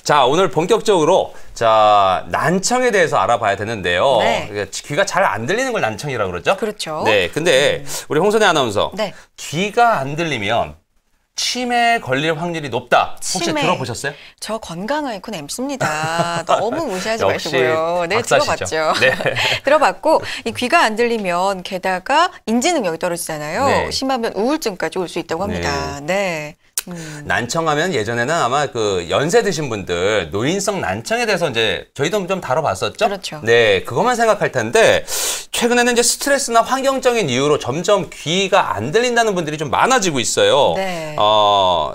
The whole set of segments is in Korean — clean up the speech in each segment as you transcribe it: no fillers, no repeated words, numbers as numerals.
자, 오늘 본격적으로 난청에 대해서 알아봐야 되는데요. 네. 귀가 잘 안 들리는 걸 난청이라고 그러죠? 그렇죠. 네, 근데 우리 홍선혜 아나운서, 네. 귀가 안 들리면 치매에 걸릴 확률이 높다. 혹시 치매. 들어보셨어요? 저 건강 아이콘 M습니다. 너무 무시하지 역시 마시고요. 네, 박사시죠. 들어봤죠. 네. 들어봤고 이 귀가 안 들리면 게다가 인지 능력이 떨어지잖아요. 네. 심하면 우울증까지 올 수 있다고 합니다. 네. 난청하면 예전에는 아마 그 연세 드신 분들 노인성 난청에 대해서 이제 저희도 좀 다뤄봤었죠. 그렇죠. 네, 그것만 생각할 텐데 최근에는 이제 스트레스나 환경적인 이유로 점점 귀가 안 들린다는 분들이 좀 많아지고 있어요. 네.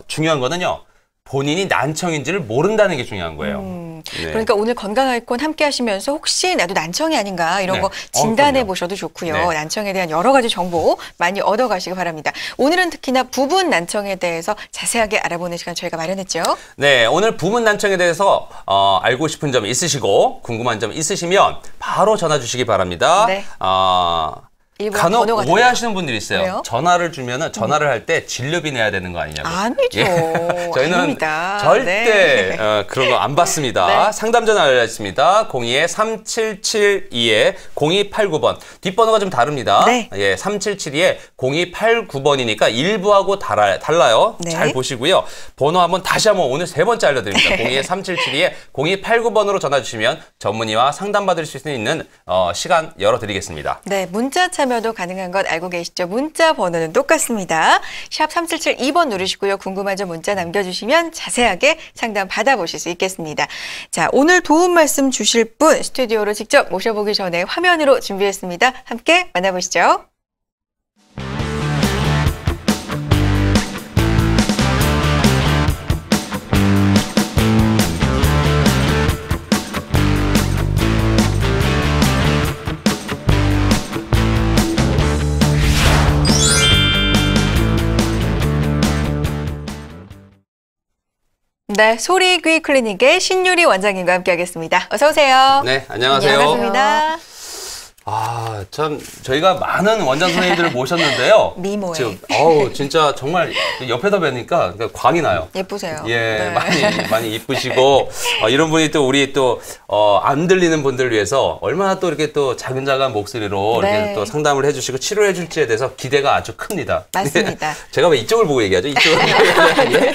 중요한 거는요. 본인이 난청인지를 모른다는 게 중요한 거예요. 네. 그러니까 오늘 건강 아이콘 함께 하시면서 혹시 나도 난청이 아닌가 이런 네. 거 진단해 그럼요. 보셔도 좋고요. 네. 난청에 대한 여러 가지 정보 많이 얻어가시기 바랍니다. 오늘은 특히나 부분 난청에 대해서 자세하게 알아보는 시간 저희가 마련했죠. 네, 오늘 부분 난청에 대해서 알고 싶은 점 있으시고 궁금한 점 있으시면 바로 전화 주시기 바랍니다. 네. 간혹 번호가 오해하시는 분들이 있어요. 왜요? 전화를 주면은 전화를 할 때 진료비 내야 되는 거 아니냐고. 아니죠. 저희는 아닙니다. 절대 네. 그런 거 안 받습니다. 네. 상담 전화 알려드렸습니다. 02-3772-0289번. 뒷번호가 좀 다릅니다. 네. 예, 3772-0289번이니까 일부하고 달라요. 네. 잘 보시고요. 번호 한번 다시 한번 오늘 3번째 알려드립니다. 02-3772-0289번으로 전화 주시면 전문의와 상담받을 수 있는 시간 열어드리겠습니다. 네, 문자 참여도 가능한 것 알고 계시죠? 문자 번호는 똑같습니다. 샵 3772번 누르시고요. 궁금한 점 문자 남겨주시면 자세하게 상담 받아보실 수 있겠습니다. 자, 오늘 도움 말씀 주실 분 스튜디오로 직접 모셔보기 전에 화면으로 준비했습니다. 함께 만나보시죠. 네, 소리 귀 클리닉의 신유리 원장님과 함께하겠습니다. 어서 오세요. 네, 안녕하세요. 반갑습니다. 참 저희가 많은 원장 선생님들을 모셨는데요. 미모에. 지금 진짜 정말 옆에다 뵈니까 광이 나요. 예쁘세요. 예, 네. 많이 이쁘시고 이런 분이 또 우리 또 안 들리는 분들을 위해서 얼마나 또 이렇게 또 자근자근 목소리로 네. 이렇게 또 상담을 해주시고 치료해 줄지에 대해서 기대가 아주 큽니다. 맞습니다. 제가 왜 이쪽을 보고 얘기하죠? 이쪽을 보고 얘기하는데.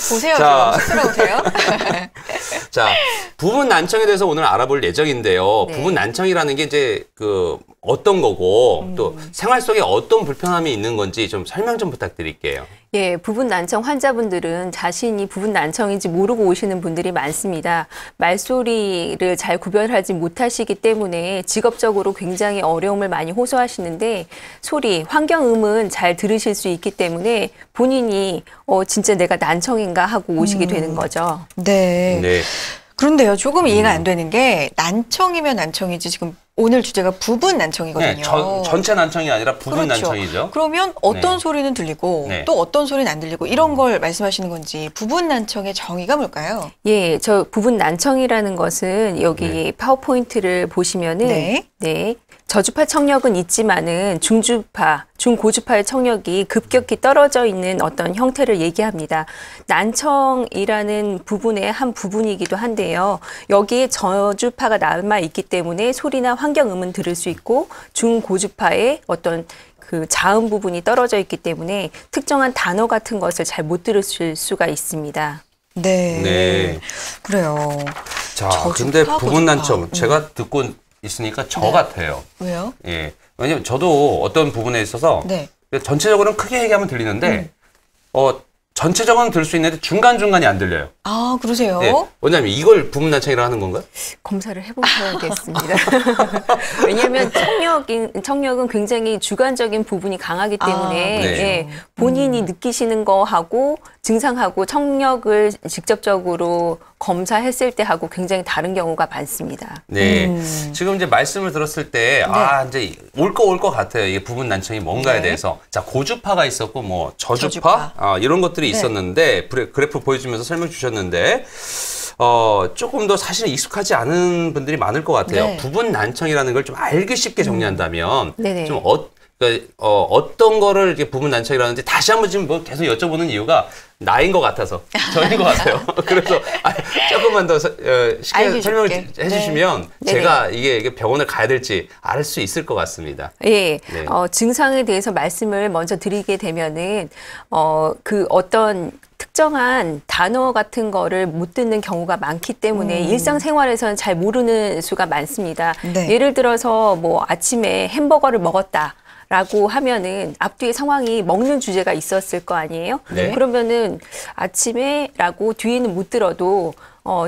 보세요. 자. 좀 쑥스러우세요? 자, 부분 난청에 대해서 오늘 알아볼 예정인데요. 네. 부분 난청이라는 게 이제 어떤 거고 또 생활 속에 어떤 불편함이 있는 건지 좀 설명 좀 부탁드릴게요. 예, 부분 난청 환자분들은 자신이 부분 난청인지 모르고 오시는 분들이 많습니다. 말소리를 잘 구별하지 못하시기 때문에 직업적으로 굉장히 어려움을 많이 호소하시는데 소리, 환경음은 잘 들으실 수 있기 때문에 본인이 진짜 내가 난청인가 하고 오시게 되는 거죠. 네. 네. 그런데요, 조금 이해가 안 되는 게 난청이면 난청이지 지금 오늘 주제가 부분 난청이거든요. 네, 전체 난청이 아니라 부분 그렇죠. 난청이죠. 그러면 어떤 네. 소리는 들리고 네. 또 어떤 소리는 안 들리고 이런 걸 말씀하시는 건지 부분 난청의 정의가 뭘까요? 예, 저 부분 난청이라는 것은 여기 파워포인트를 보시면은 네. 저주파 청력은 있지만은 중주파, 중고주파의 청력이 급격히 떨어져 있는 어떤 형태를 얘기합니다. 난청이라는 부분의 한 부분이기도 한데요. 여기에 저주파가 남아 있기 때문에 소리나 환경음은 들을 수 있고 중고주파의 어떤 그 자음 부분이 떨어져 있기 때문에 특정한 단어 같은 것을 잘 못 들으실 수가 있습니다. 네. 그래요. 자, 저주파, 근데 부분 고주파. 난청 제가 듣고 있으니까 저 같아요. 왜요? 예. 왜냐면 저도 어떤 부분에 있어서 네. 전체적으로는 크게 얘기하면 들리는데 전체적으로는 들을 수 있는데 중간중간이 안 들려요. 아, 그러세요? 네. 왜냐면 이걸 부분 난청이라고 하는 건가요? 검사를 해보셔야겠습니다. 왜냐하면 청력은 굉장히 주관적인 부분이 강하기 때문에 네. 예, 본인이 느끼시는 거하고 증상하고 청력을 직접적으로 검사했을 때 하고 굉장히 다른 경우가 많습니다. 네. 지금 이제 말씀을 들었을 때, 이제 올 것 같아요. 이게 부분 난청이 뭔가에 네. 대해서. 자, 고주파가 있었고, 뭐, 저주파? 이런 것들이 있었는데, 그래프 보여주면서 설명 주셨는데, 조금 더 사실 익숙하지 않은 분들이 많을 것 같아요. 네. 부분 난청이라는 걸 좀 알기 쉽게 정리한다면, 네네. 좀 그러니까 어떤 거를 이렇게 부분 난청이라는지 다시 한번 지금 뭐 계속 여쭤보는 이유가 나인 것 같아서 저인 것 같아요. 그래서 조금만 더 쉽게 설명을 해주시면 네. 제가 이게 병원을 가야 될지 알 수 있을 것 같습니다. 예, 네. 증상에 대해서 말씀을 먼저 드리게 되면은 그 어떤 특정한 단어 같은 거를 못 듣는 경우가 많기 때문에 일상생활에서는 잘 모르는 수가 많습니다. 네. 예를 들어서 뭐 아침에 햄버거를 먹었다. 라고 하면은 앞뒤의 상황이 먹는 주제가 있었을 거 아니에요? 네. 그러면은 아침에 라고 뒤에는 못 들어도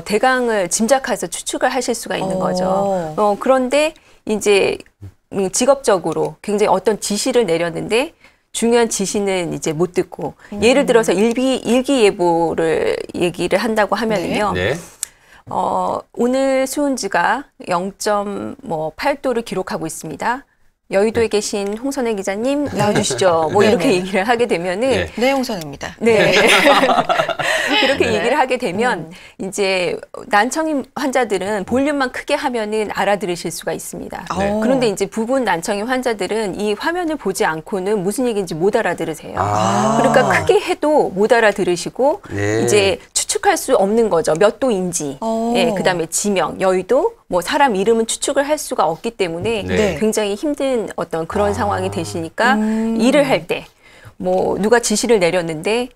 대강을 짐작해서 추측을 하실 수가 있는 거죠. 그런데 이제 직업적으로 굉장히 어떤 지시를 내렸는데 중요한 지시는 이제 못 듣고 예를 들어서 일기예보를 얘기를 한다고 하면은요. 네. 오늘 수온지가 0.8도를 기록하고 있습니다. 여의도에 계신 홍선혜 기자님 나와주시죠. 뭐 이렇게 얘기를 하게 되면은 네, 홍선혜입니다. 네. 그렇게 얘기를 하게 되면 이제 난청인 환자들은 볼륨만 크게 하면은 알아들으실 수가 있습니다. 네. 그런데 이제 부분 난청인 환자들은 이 화면을 보지 않고는 무슨 얘기인지 못 알아들으세요. 그러니까 크게 해도 못 알아들으시고 이제 추측할 수 없는 거죠. 몇 도인지, 그다음에 지명, 여의도, 뭐 사람 이름은 추측을 할 수가 없기 때문에 굉장히 힘든 어떤 그런 상황이 되시니까 일을 할 때 뭐 누가 지시를 내렸는데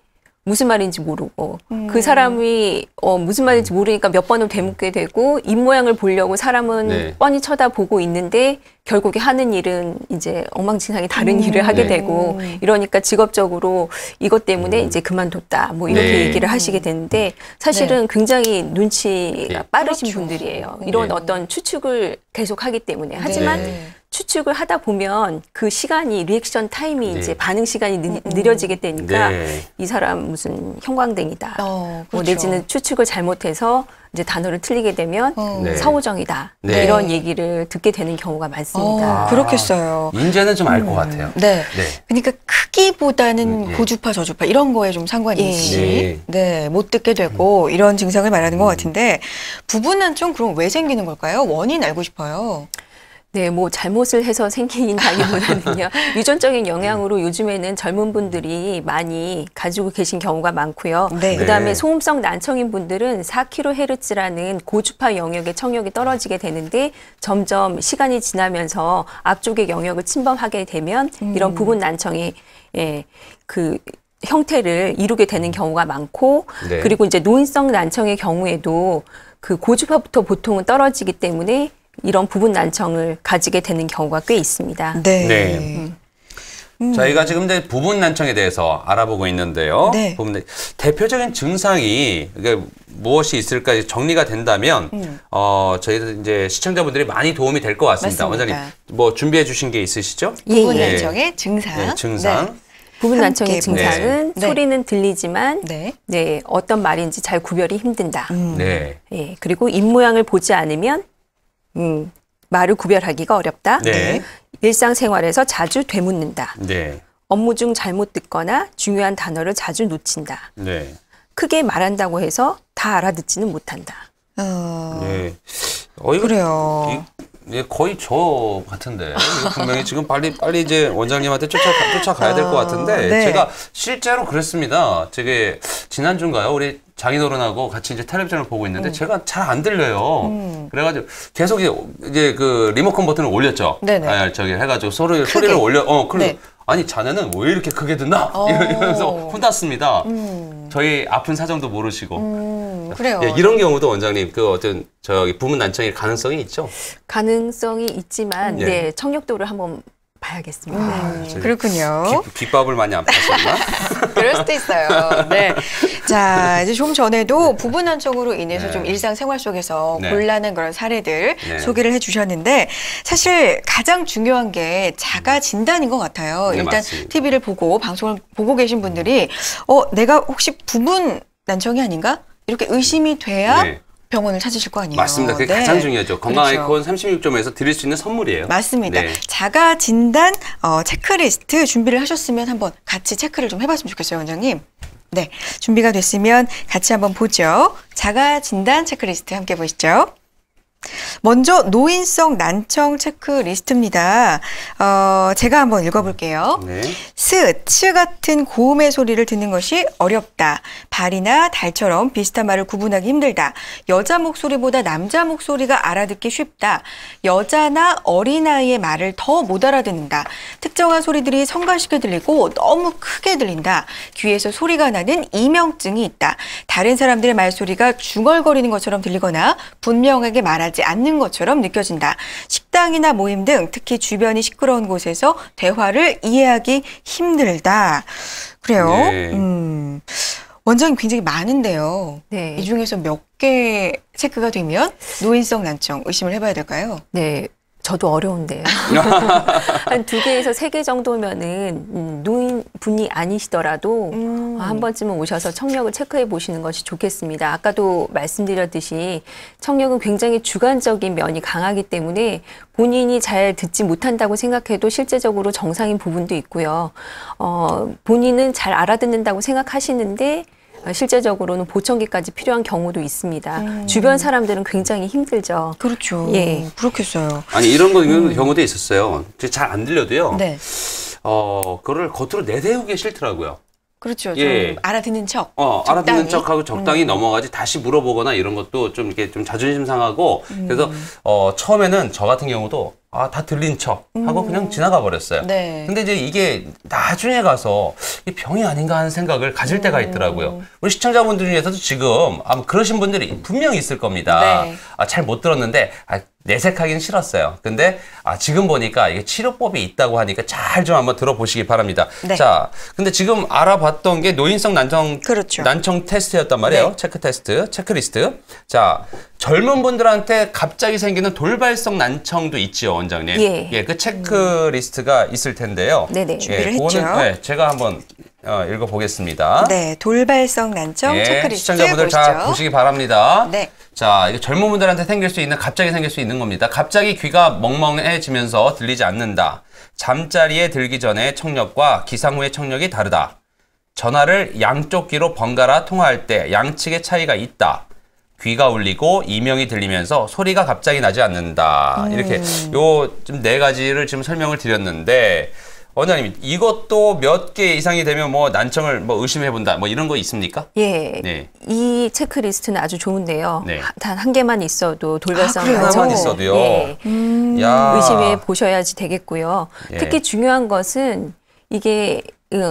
무슨 말인지 모르고 그 사람이 무슨 말인지 모르니까 몇 번을 되묻게 되고 입 모양을 보려고 사람은 뻔히 쳐다보고 있는데 결국에 하는 일은 이제 엉망진창이 다른 일을 하게 되고 이러니까 직업적으로 이것 때문에 이제 그만뒀다 뭐 이렇게 얘기를 하시게 되는데 사실은 굉장히 눈치가 빠르신 분들이에요. 이런 어떤 추측을 계속 하기 때문에 하지만 추측을 하다 보면 그 시간이 리액션 타임이 이제 반응 시간이 느려지게 되니까 이 사람 무슨 형광등이다. 그렇죠. 뭐 내지는 추측을 잘못해서 이제 단어를 틀리게 되면 사오정이다. 이런 얘기를 듣게 되는 경우가 많습니다. 그렇겠어요. 이제는 좀 알 것 같아요. 네. 그러니까 크기보다는 고주파, 저주파 이런 거에 좀 상관이 있지. 못 듣게 되고 이런 증상을 말하는 것 같은데 부분 난청 그럼 왜 생기는 걸까요? 원인 알고 싶어요. 네, 뭐 잘못을 해서 생긴다기보다는요. 유전적인 영향으로 요즘에는 젊은 분들이 많이 가지고 계신 경우가 많고요. 그다음에 소음성 난청인 분들은 4kHz라는 고주파 영역의 청력이 떨어지게 되는데 점점 시간이 지나면서 앞쪽의 영역을 침범하게 되면 이런 부분 난청이 그 형태를 이루게 되는 경우가 많고 그리고 이제 노인성 난청의 경우에도 그 고주파부터 보통은 떨어지기 때문에 이런 부분 난청을 가지게 되는 경우가 꽤 있습니다. 저희가 지금 부분 난청에 대해서 알아보고 있는데요. 대표적인 증상이 무엇이 있을까 정리가 된다면 저희 이제 시청자분들이 많이 도움이 될 것 같습니다. 원장님, 뭐 준비해 주신 게 있으시죠? 부분 난청의 증상. 증상. 부분 난청의 증상은 소리는 들리지만 어떤 말인지 잘 구별이 힘든다. 그리고 입 모양을 보지 않으면 말을 구별하기가 어렵다. 일상생활에서 자주 되묻는다. 업무 중 잘못 듣거나 중요한 단어를 자주 놓친다. 크게 말한다고 해서 다 알아듣지는 못한다. 그래요. 거의 저 같은데 분명히 지금 빨리 이제 원장님한테 쫓아가야 될 것 같은데 제가 실제로 그랬습니다. 되게 지난주인가요? 우리 장인어른하고 같이 이제 텔레비전을 보고 있는데 제가 잘 안 들려요. 그래가지고 계속 이제 그 리모컨 버튼을 올렸죠. 저기 해가지고 소리를 올려. 아니 자네는 왜 이렇게 크게 듣나? 이러면서 혼났습니다. 저희 아픈 사정도 모르시고. 그래요. 이런 경우도 원장님 그 어떤 부분 난청일 가능성이 있죠? 가능성이 있지만 청력도를 한번 봐야겠습니다. 그렇군요. 귓밥을 많이 안 파셨나? 그럴 수도 있어요. 자, 이제 좀 전에도 부분 난청으로 인해서 좀 일상생활 속에서 곤란한 그런 사례들 소개를 해주셨는데 사실 가장 중요한 게 자가 진단인 것 같아요. 일단 맞습니다. TV를 보고 방송을 보고 계신 분들이 내가 혹시 부분 난청이 아닌가? 이렇게 의심이 돼야 병원을 찾으실 거 아니에요. 맞습니다. 그게 가장 중요하죠. 건강 아이콘 36점에서 드릴 수 있는 선물이에요. 맞습니다. 자가 진단 체크리스트 준비를 하셨으면 한번 같이 체크를 좀 해봤으면 좋겠어요, 원장님. 준비가 됐으면 같이 한번 보죠. 자가 진단 체크리스트 함께 보시죠. 먼저 노인성 난청 체크리스트입니다. 제가 한번 읽어볼게요. 네. 스, 츠 같은 고음의 소리를 듣는 것이 어렵다. 발이나 달처럼 비슷한 말을 구분하기 힘들다. 여자 목소리보다 남자 목소리가 알아듣기 쉽다. 여자나 어린아이의 말을 더 못 알아듣는다. 특정한 소리들이 성가시게 들리고 너무 크게 들린다. 귀에서 소리가 나는 이명증이 있다. 다른 사람들의 말소리가 중얼거리는 것처럼 들리거나 분명하게 말하지 않는 것처럼 느껴진다. 식당이나 모임 등 특히 주변이 시끄러운 곳에서 대화를 이해하기 힘들다. 그래요. 네. 원장님 굉장히 많은데요. 네. 이 중에서 몇 개 체크가 되면 노인성 난청 의심을 해봐야 될까요? 네. 저도 어려운데요. 한 2개에서 3개 정도면은 노인분이 아니시더라도 한 번쯤은 오셔서 청력을 체크해 보시는 것이 좋겠습니다. 아까도 말씀드렸듯이 청력은 굉장히 주관적인 면이 강하기 때문에 본인이 잘 듣지 못한다고 생각해도 실제적으로 정상인 부분도 있고요. 본인은 잘 알아듣는다고 생각하시는데 실제적으로는 보청기까지 필요한 경우도 있습니다. 주변 사람들은 굉장히 힘들죠. 그렇죠. 예. 그렇겠어요. 아니 이런 경우도 있었어요. 잘 안 들려도요. 네. 그거를 겉으로 내세우기 싫더라고요. 그렇죠. 예. 좀 알아듣는 척. 알아듣는 척하고 적당히 넘어가지 다시 물어보거나 이런 것도 좀 이렇게 좀 자존심 상하고 그래서 처음에는 저 같은 경우도 다 들린 척 하고 그냥 지나가 버렸어요. 네. 근데 이제 이게 나중에 가서 이 병이 아닌가 하는 생각을 가질 때가 있더라고요. 우리 시청자분들 중에서도 지금 아마 그러신 분들이 분명히 있을 겁니다. 네. 잘 못 들었는데 내색하기는 싫었어요. 근데 지금 보니까 이게 치료법이 있다고 하니까 잘 좀 한번 들어보시기 바랍니다. 네. 자, 근데 지금 알아봤던 게 노인성 난청 그렇죠. 난청 테스트였단 말이에요. 네. 체크 테스트, 체크리스트. 자, 젊은 분들한테 갑자기 생기는 돌발성 난청도 있지요, 원장님. 예. 그 체크리스트가 있을 텐데요. 네네. 준비를 그거는, 했죠. 네, 제가 한번 읽어보겠습니다. 네, 돌발성 난청 체크리스트 시청자분들 보시죠. 잘 보시기 바랍니다. 네. 자, 이게 젊은 분들한테 갑자기 생길 수 있는 겁니다. 갑자기 귀가 멍멍해지면서 들리지 않는다. 잠자리에 들기 전에 청력과 기상 후의 청력이 다르다. 전화를 양쪽 귀로 번갈아 통화할 때 양측의 차이가 있다. 귀가 울리고 이명이 들리면서 소리가 갑자기 나지 않는다. 이렇게 요 좀 4가지를 지금 설명을 드렸는데 원장님 이것도 몇 개 이상이 되면 뭐 난청을 뭐 의심해 본다. 뭐 이런 거 있습니까? 예. 네. 이 체크리스트는 아주 좋은데요. 네. 단 한 개만 있어도 돌발성 그래요? 난청 하나만 있어도요? 예. 야. 의심해 보셔야지 되겠고요. 예. 특히 중요한 것은 이게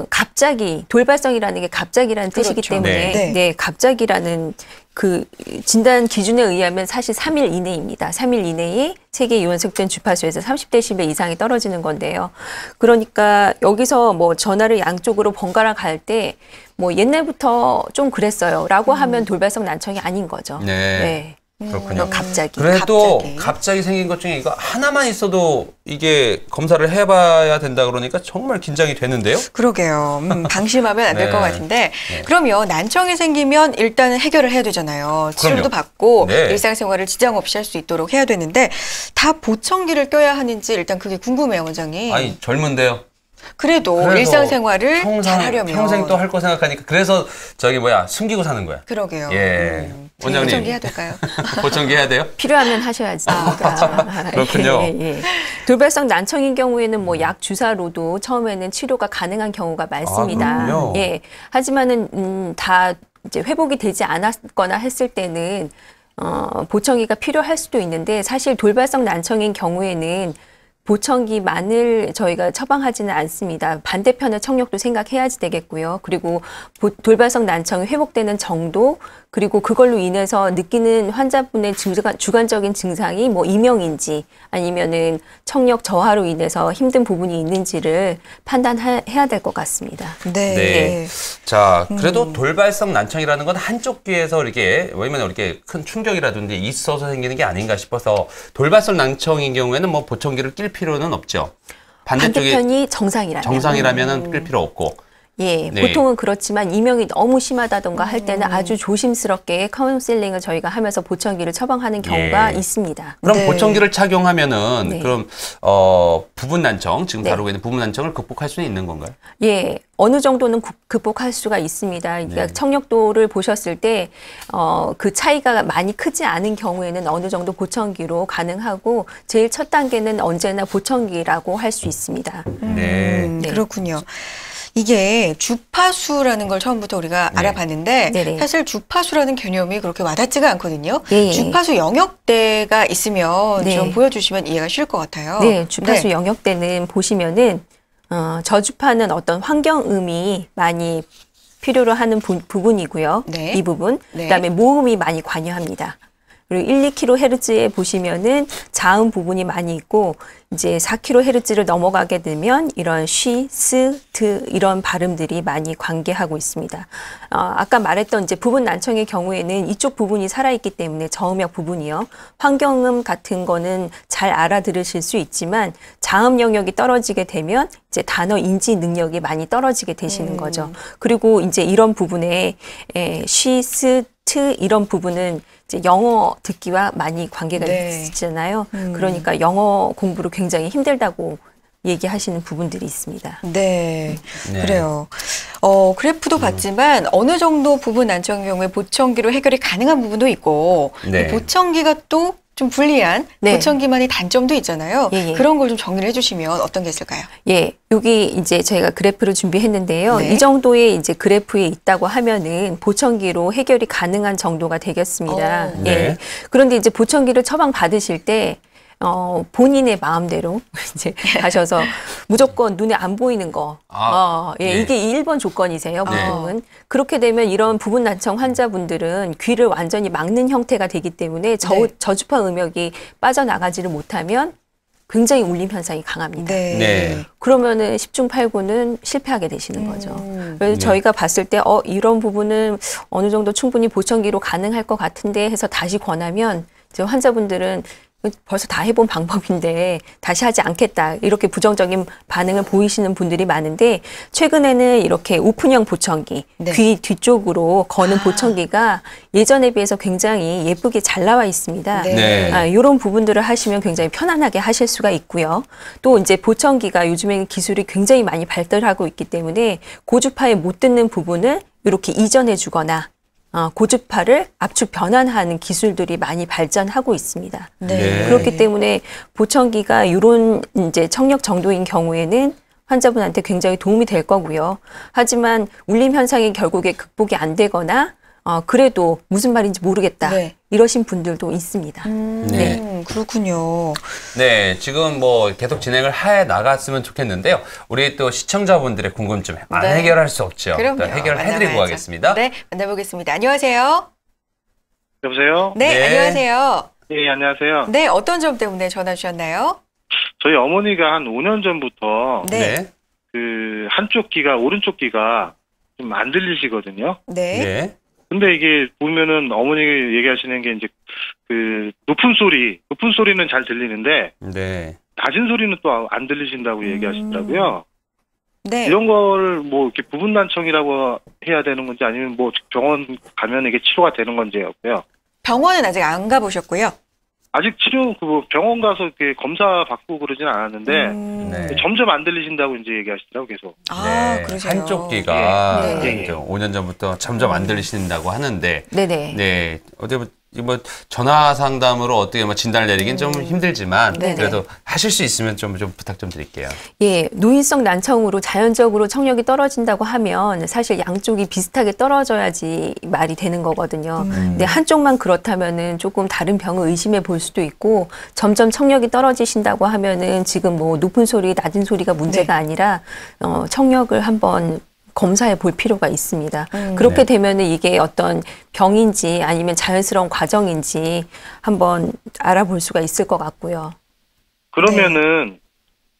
갑자기 돌발성이라는 게 갑자기라는 뜻이기 그렇죠. 때문에 네. 네, 갑자기라는 그 진단 기준에 의하면 사실 3일 이내입니다. 3일 이내에 세계 이온색된 주파수에서 30데시벨 이상이 떨어지는 건데요. 그러니까 여기서 뭐 전화를 양쪽으로 번갈아 갈 때 뭐 옛날부터 좀 그랬어요라고 하면 돌발성 난청이 아닌 거죠. 네. 그렇군요. 갑자기. 그래도 갑자기 생긴 것 중에 이거 하나만 있어도 이게 검사를 해봐야 된다 그러니까 정말 긴장이 되는데요. 그러게요. 방심하면 안 될 것 네. 같은데 네. 그러면 난청이 생기면 일단은 해결을 해야 되잖아요. 치료도 그럼요. 받고 네. 일상생활을 지장 없이 할 수 있도록 해야 되는데 다 보청기를 껴야 하는지 일단 그게 궁금해요, 원장님. 아니 젊은데요. 그래도 일상생활을 잘 하려면 평생 또 할 거 생각하니까 그래서 숨기고 사는 거야. 그러게요. 예. 원장님. 보청기 해야 될까요? 보청기 해야 돼요? 필요하면 하셔야지 됩니다. 그렇군요. 예. 돌발성 난청인 경우에는 뭐 약 주사로도 처음에는 치료가 가능한 경우가 많습니다. 그렇군요. 예. 하지만은 다 이제 회복이 되지 않았거나 했을 때는 보청기가 필요할 수도 있는데 사실 돌발성 난청인 경우에는 보청기만을 저희가 처방하지는 않습니다. 반대편의 청력도 생각해야지 되겠고요. 그리고 돌발성 난청이 회복되는 정도, 그리고 그걸로 인해서 느끼는 환자분의 주관적인 증상이 뭐 이명인지 아니면은 청력 저하로 인해서 힘든 부분이 있는지를 판단해야 될 것 같습니다. 네. 자, 그래도 돌발성 난청이라는 건 한쪽 귀에서 왜냐면 이렇게 큰 충격이라든지 있어서 생기는 게 아닌가 싶어서 돌발성 난청인 경우에는 뭐 보청기를 낄 필요는 없죠. 반대쪽이 반대편이 정상이라면. 정상이라면은 끌 필요 없고. 예, 네. 보통은 그렇지만 이명이 너무 심하다던가 할 때는 아주 조심스럽게 카운셀링을 저희가 하면서 보청기를 처방하는 경우가 예. 있습니다. 그럼 네. 보청기를 착용하면은 네. 그럼 부분 난청 지금 네. 다루고 있는 부분 난청을 극복할 수는 있는 건가요? 예, 어느 정도는 극복할 수가 있습니다. 그러니까 네. 청력도를 보셨을 때, 그 차이가 많이 크지 않은 경우에는 어느 정도 보청기로 가능하고, 제일 첫 단계는 언제나 보청기라고 할 수 있습니다. 네. 네. 그렇군요. 이게 주파수라는 걸 처음부터 우리가 네. 알아봤는데 네네. 사실 주파수라는 개념이 그렇게 와닿지가 않거든요. 예. 주파수 영역대가 있으면 네. 좀 보여주시면 이해가 쉬울 것 같아요. 네, 주파수 네. 영역대는 보시면은, 저주파는 어떤 환경음이 많이 필요로 하는 부분이고요. 네. 이 부분. 네. 그다음에 모음이 많이 관여합니다. 그리고 1, 2kHz에 보시면은 자음 부분이 많이 있고, 이제 4kHz를 넘어가게 되면 이런 쉬, 스, 드 이런 발음들이 많이 관계하고 있습니다. 아까 말했던 이제 부분 난청의 경우에는 이쪽 부분이 살아있기 때문에 저음역 부분이요. 환경음 같은 거는 잘 알아들으실 수 있지만 자음 영역이 떨어지게 되면 이제 단어 인지 능력이 많이 떨어지게 되시는 거죠. 그리고 이제 이런 부분에 쉬, 스, 트 이런 부분은 이제 영어 듣기와 많이 관계가 네. 있잖아요. 그러니까 영어 공부를 굉장히 힘들다고 얘기하시는 부분들이 있습니다. 네, 네. 그래요. 그래프도 봤지만 어느 정도 부분 난청의 경우에 보청기로 해결이 가능한 부분도 있고 네. 이 보청기가 또 좀 불리한 네. 보청기만의 단점도 있잖아요. 예, 예. 그런 걸 좀 정리를 해주시면 어떤 게 있을까요? 예, 여기 이제 저희가 그래프를 준비했는데요. 네. 이 정도의 이제 그래프에 있다고 하면은 보청기로 해결이 가능한 정도가 되겠습니다. 오. 네. 예. 그런데 이제 보청기를 처방 받으실 때 본인의 마음대로 이제 가셔서 무조건 눈에 안 보이는 거. 예, 네. 이게 1번 조건이세요, 네. 보통은. 그렇게 되면 이런 부분 난청 환자분들은 귀를 완전히 막는 형태가 되기 때문에 네. 저주파 음역이 빠져나가지를 못하면 굉장히 울림 현상이 강합니다. 네. 그러면은 10중 8구는 실패하게 되시는 거죠. 그래서 네. 저희가 봤을 때 이런 부분은 어느 정도 충분히 보청기로 가능할 것 같은데 해서 다시 권하면 이제 환자분들은 벌써 다 해본 방법인데 다시 하지 않겠다 이렇게 부정적인 반응을 보이시는 분들이 많은데 최근에는 이렇게 오픈형 보청기 네. 귀 뒤쪽으로 거는 보청기가 예전에 비해서 굉장히 예쁘게 잘 나와 있습니다. 네. 이런 부분들을 하시면 굉장히 편안하게 하실 수가 있고요. 또 이제 보청기가 요즘에는 기술이 굉장히 많이 발달하고 있기 때문에 고주파에 못 듣는 부분을 이렇게 이전해 주거나 고주파를 압축 변환하는 기술들이 많이 발전하고 있습니다. 네. 그렇기 때문에 보청기가 이런 이제 청력 정도인 경우에는 환자분한테 굉장히 도움이 될 거고요. 하지만 울림 현상이 결국에 극복이 안 되거나 그래도 무슨 말인지 모르겠다 네. 이러신 분들도 있습니다. 네. 그렇군요. 네, 지금 뭐 계속 진행을 해 나갔으면 좋겠는데요. 우리 또 시청자분들의 궁금증 안 네. 해결할 수 없죠. 그럼요. 또 해결을 해드리고 만나봐야죠. 가겠습니다. 네, 만나보겠습니다. 안녕하세요. 여보세요? 네, 네. 안녕하세요. 네, 안녕하세요. 네, 어떤 점 때문에 전화 주셨나요? 저희 어머니가 한 5년 전부터 네. 그 한쪽 귀가, 오른쪽 귀가 좀 안 들리시거든요. 네. 네. 근데 이게 보면은 어머니가 얘기하시는 게 이제 그 높은 소리는 잘 들리는데 네. 낮은 소리는 또 안 들리신다고 얘기하시더라고요. 네. 이런 걸 뭐 이렇게 부분난청이라고 해야 되는 건지 아니면 뭐 병원 가면 이게 치료가 되는 건지였고요. 병원은 아직 안 가보셨고요. 아직 그 병원 가서 이렇게 검사 받고 그러진 않았는데 네. 점점 안 들리신다고 이제 얘기하시더라고요, 계속. 아, 그러세요. 한쪽 귀가 네. 네. 이제 5년 전부터 점점 안 들리신다고 하는데, 네네. 네. 어떻게 뭐 전화 상담으로 어떻게 뭐 진단을 내리긴 좀 힘들지만 네네. 그래도 하실 수 있으면 좀 부탁 좀 드릴게요. 예, 노인성 난청으로 자연적으로 청력이 떨어진다고 하면 사실 양쪽이 비슷하게 떨어져야지 말이 되는 거거든요. 근데 한쪽만 그렇다면은 조금 다른 병을 의심해 볼 수도 있고 점점 청력이 떨어지신다고 하면은 지금 뭐 높은 소리, 낮은 소리가 문제가 아니라 청력을 한번 검사해 볼 필요가 있습니다. 그렇게 되면은 이게 어떤 병인지 아니면 자연스러운 과정인지 한번 알아볼 수가 있을 것 같고요. 그러면은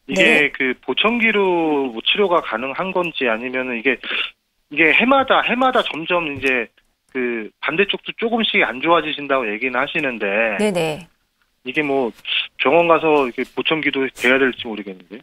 이게 네. 그 보청기로 뭐 치료가 가능한 건지 아니면은 이게 해마다 점점 이제 그 반대쪽도 조금씩 안 좋아지신다고 얘기는 하시는데 네네. 이게 뭐 병원 가서 이렇게 보청기도 돼야 될지 모르겠는데.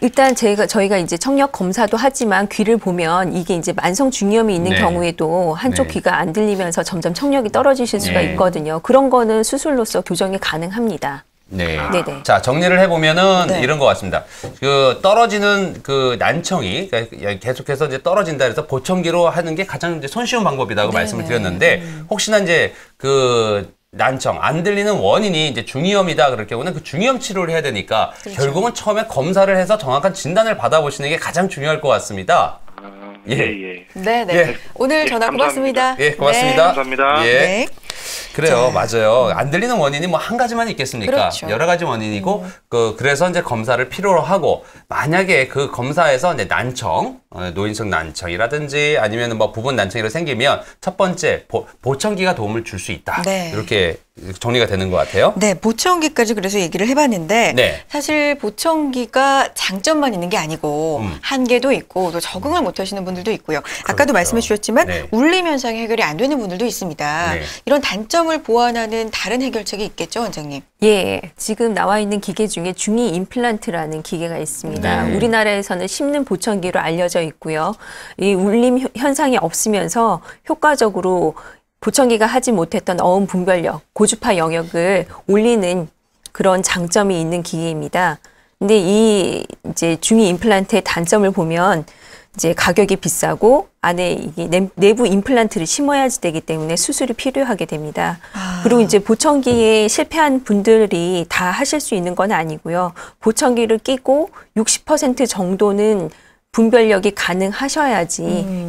일단 저희가 이제 청력 검사도 하지만 귀를 보면 이게 이제 만성 중이염이 있는 네. 경우에도 한쪽 네. 귀가 안 들리면서 점점 청력이 떨어지실 수가 네. 있거든요. 그런 거는 수술로서 교정이 가능합니다. 네. 네네. 자, 정리를 해보면은 네. 이런 것 같습니다. 그 떨어지는 그 난청이 그러니까 계속해서 이제 떨어진다 해서 보청기로 하는 게 가장 이제 손쉬운 방법이라고 네. 말씀을 드렸는데 혹시나 이제 그 난청, 안 들리는 원인이 이제 중이염이다 그럴 경우는 그 중이염 치료를 해야 되니까 그렇죠. 결국은 처음에 검사를 해서 정확한 진단을 받아보시는 게 가장 중요할 것 같습니다. 예, 예. 예. 네네. 예. 오늘 예, 전화 고맙습니다. 예, 고맙습니다. 감사합니다. 예. 네. 그래요, 맞아요. 안 들리는 원인이 뭐 한 가지만 있겠습니까? 그렇죠. 여러 가지 원인이고, 그래서 이제 검사를 필요로 하고, 만약에 그 검사에서 이제 난청, 노인성 난청이라든지 아니면 뭐 부분 난청이라 생기면 첫 번째 보청기가 도움을 줄 수 있다. 네. 이렇게 정리가 되는 것 같아요. 네, 보청기까지 그래서 얘기를 해봤는데 네. 사실 보청기가 장점만 있는 게 아니고 한계도 있고 또 적응을 못하시는 분들도 있고요. 아까도 그렇죠. 말씀해 주셨지만 네. 울림 현상이 해결이 안 되는 분들도 있습니다. 네. 이런 단점을 보완하는 다른 해결책이 있겠죠, 원장님? 예, 지금 나와 있는 기계 중에 중이 임플란트라는 기계가 있습니다. 네. 우리나라에서는 심는 보청기로 알려져 있고요. 이 울림 현상이 없으면서 효과적으로 보청기가 하지 못했던 어음 분별력, 고주파 영역을 올리는 그런 장점이 있는 기계입니다. 근데 이 이제 중이 임플란트의 단점을 보면 이제 가격이 비싸고 안에 이게 내부 임플란트를 심어야지 되기 때문에 수술이 필요하게 됩니다. 그리고 이제 보청기에 실패한 분들이 다 하실 수 있는 건 아니고요. 보청기를 끼고 60% 정도는 분별력이 가능하셔야지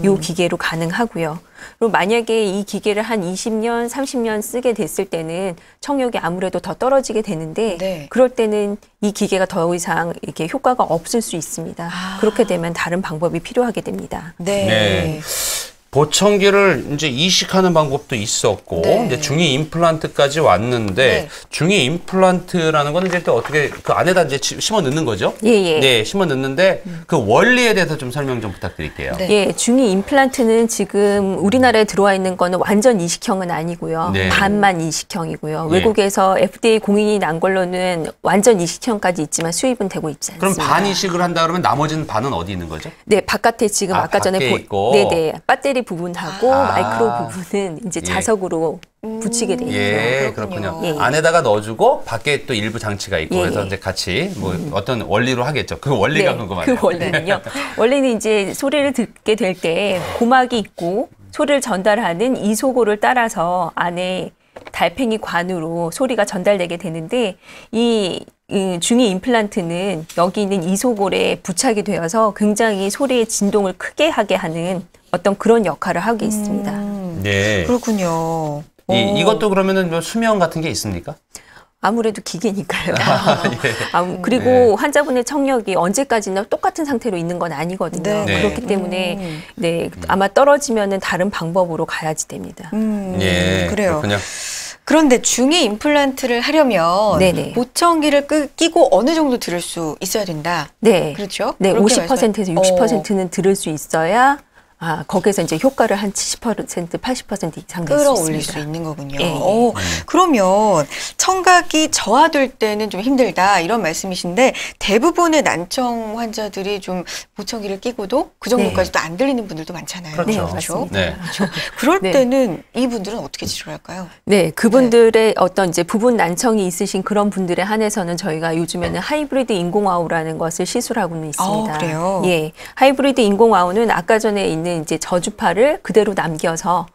이 기계로 가능하고요. 그리고 만약에 이 기계를 한 20년, 30년 쓰게 됐을 때는 청력이 아무래도 더 떨어지게 되는데 네. 그럴 때는 이 기계가 더 이상 이렇게 효과가 없을 수 있습니다. 그렇게 되면 다른 방법이 필요하게 됩니다. 네. 네. 보청기를 이제 이식하는 방법도 있었고, 네. 이제 중이 임플란트까지 왔는데, 네. 중이 임플란트라는 거는 이제 또 어떻게 그 안에다 이제 심어 넣는 거죠? 예, 예. 네, 심어 넣는데, 그 원리에 대해서 좀 설명 좀 부탁드릴게요. 네. 예, 중이 임플란트는 지금 우리나라에 들어와 있는 거는 완전 이식형은 아니고요. 네. 반만 이식형이고요. 예. 외국에서 FDA 공인이 난 걸로는 완전 이식형까지 있지만 수입은 되고 있지 그럼 않습니다. 반 이식을 한다 그러면 나머지는 반은 어디 있는 거죠? 네, 바깥에 지금 아까 전에 밖에 있고. 네네 배터리 부분하고 아. 마이크로 부분은 이제 예. 자석으로 붙이게 돼 있고요. 예, 그렇군요. 그렇군요. 예. 안에다가 넣어주고, 밖에 또 일부 장치가 있고, 예, 그래서 예. 이제 같이 뭐 어떤 원리로 하겠죠. 그 원리가 궁금하네요. 그 원리는요. 원래는 이제 소리를 듣게 될 때 고막이 있고 소리를 전달하는 이소고를 따라서 안에 달팽이 관으로 소리가 전달되게 되는데 이 중이 임플란트는 여기 있는 이소골에 부착이 되어서 굉장히 소리의 진동을 크게 하게 하는 어떤 그런 역할을 하고 있습니다. 네. 그렇군요. 이것도 그러면은 뭐 수명 같은 게 있습니까? 아무래도 기계니까요. 예. 그리고 네. 환자분의 청력이 언제까지나 똑같은 상태로 있는 건 아니거든요. 네. 네. 그렇기 때문에 네, 아마 떨어지면은 다른 방법으로 가야지 됩니다. 예, 그래요. 그렇군요. 그런데 중이 임플란트를 하려면 네네. 보청기를 끼고 어느 정도 들을 수 있어야 된다. 네. 그렇죠? 네, 그렇게 50%에서 60%는 들을 수 있어야 거기서 이제 효과를 한 70%, 80% 이상 낼 수 끌어올릴 있습니다. 수 있는 거군요. 예, 예. 그러면 청각이 저하될 때는 좀 힘들다 이런 말씀이신데 대부분의 난청 환자들이 좀 보청기를 끼고도 그 정도까지도 안 들리는 분들도 많잖아요. 그렇죠. 네, 그렇죠? 맞습니다. 네. 그럴 네. 때는 이분들은 어떻게 치료를 할까요? 네, 그분들의 어떤 이제 부분 난청이 있으신 그런 분들에 한해서는 저희가 요즘에는 하이브리드 인공와우라는 것을 시술하고는 있습니다. 그래요? 예, 하이브리드 인공와우는 아까 전에 있는 이제 저주파를 그대로 남겨서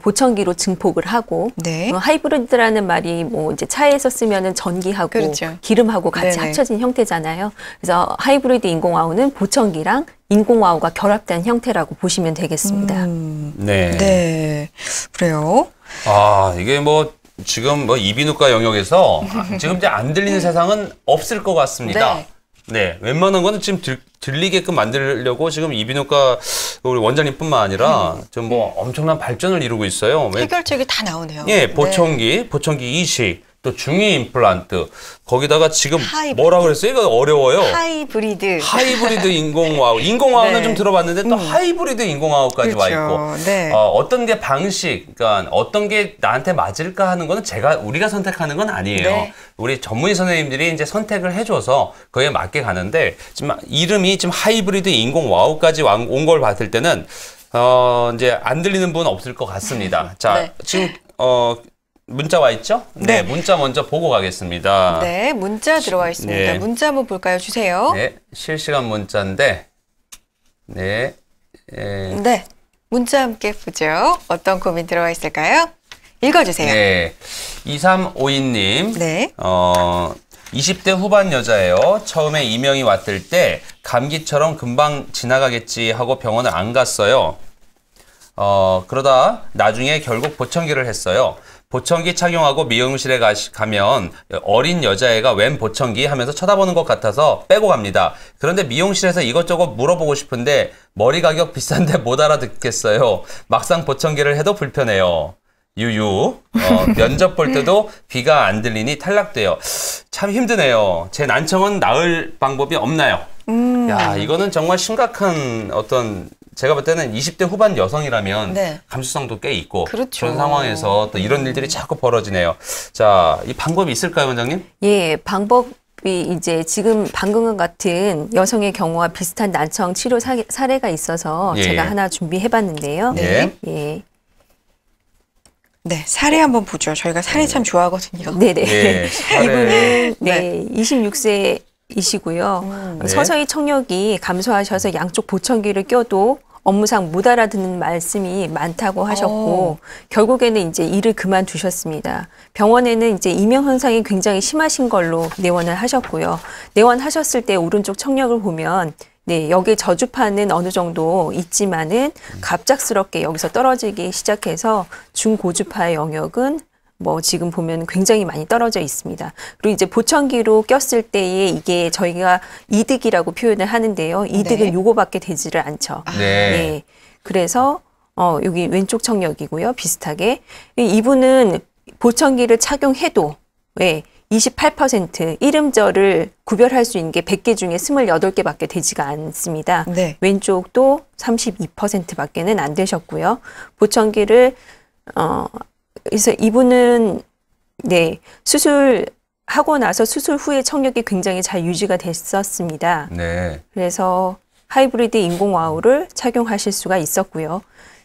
보청기로 증폭을 하고 네. 하이브리드라는 말이 뭐 이제 차에서 쓰면은 전기하고 그렇죠. 기름하고 같이 네네. 합쳐진 형태잖아요. 그래서 하이브리드 인공와우는 보청기랑 인공와우가 결합된 형태라고 보시면 되겠습니다. 네. 네. 그래요. 이게 뭐 지금 뭐 이비인후과 영역에서 지금 이제 안 들리는 세상은 없을 것 같습니다. 네. 네, 웬만한 거는 지금 들리게끔 만들려고 지금 이비인후과 우리 원장님뿐만 아니라 좀 뭐 엄청난 발전을 이루고 있어요. 해결책이 다 나오네요. 예, 보청기 이식, 또 중위 임플란트, 거기다가 지금 하이브리드. 뭐라 그랬어요? 이거 어려워요. 하이브리드 인공와우. 인공와우는 네. 좀 들어봤는데 또 하이브리드 인공와우까지 와 그렇죠. 있고. 네. 어떤 게 방식, 그러니까 어떤 게 나한테 맞을까 하는 거는 우리가 선택하는 건 아니에요. 네. 우리 전문의 선생님들이 이제 선택을 해줘서 그에 맞게 가는데, 지금 이름이 지금 하이브리드 인공와우까지 온 걸 봤을 때는 이제 안 들리는 분 없을 것 같습니다. 자, 네. 지금 문자 와 있죠? 네, 문자 먼저 보고 가겠습니다. 네, 문자 들어와 있습니다. 네. 문자 한번 볼까요? 주세요. 네, 실시간 문자인데, 네, 네, 문자 함께 보죠. 어떤 고민 들어와 있을까요? 읽어주세요. 네, 2352님, 네. 20대 후반 여자예요. 처음에 이명이 왔을 때 감기처럼 금방 지나가겠지 하고 병원을 안 갔어요. 그러다 나중에 결국 보청기를 했어요. 보청기 착용하고 미용실에 가면 어린 여자애가 웬 보청기 하면서 쳐다보는 것 같아서 빼고 갑니다. 그런데 미용실에서 이것저것 물어보고 싶은데 머리 가격 비싼데 못 알아듣겠어요. 막상 보청기를 해도 불편해요. 유유. 면접 볼 때도 귀가 안 들리니 탈락돼요. 참 힘드네요. 제 난청은 나을 방법이 없나요? 야, 이거는 정말 심각한 제가 볼 때는 20대 후반 여성이라면 네. 감수성도 꽤 있고 그렇죠. 그런 상황에서 또 이런 일들이 자꾸 벌어지네요. 자, 이 방법이 있을까요, 원장님? 예, 방법이 이제 지금 방금과 같은 여성의 경우와 비슷한 난청 치료 사례가 있어서 예. 제가 하나 준비해봤는데요. 네. 예. 네, 사례 한번 보죠. 저희가 사례 참 좋아하거든요. 네네. 예, 사례. 이분은 네, 26세이시고요. 네. 서서히 청력이 감소하셔서 양쪽 보청기를 껴도 업무상 못 알아듣는 말씀이 많다고 하셨고 결국에는 이제 일을 그만두셨습니다. 병원에는 이제 이명 현상이 굉장히 심하신 걸로 내원을 하셨고요. 내원하셨을 때 오른쪽 청력을 보면 네, 여기에 저주파는 어느 정도 있지만은 갑작스럽게 여기서 떨어지기 시작해서 중고주파의 영역은 뭐 지금 보면 굉장히 많이 떨어져 있습니다. 그리고 이제 보청기로 꼈을 때에 이게 저희가 이득이라고 표현을 하는데요. 이득은 네. 요거밖에 되지를 않죠. 네. 네. 그래서 여기 왼쪽 청력이고요. 비슷하게 이분은 보청기를 착용해도 왜 28% 이름절을 구별할 수 있는 게 100개 중에 28개밖에 되지가 않습니다. 네. 왼쪽도 32%밖에는 안 되셨고요. 보청기를 그래서 이분은 네, 수술하고 나서 수술 후에 청력이 굉장히 잘 유지가 됐었습니다. 네. 그래서 하이브리드 인공와우를 착용하실 수가 있었고요.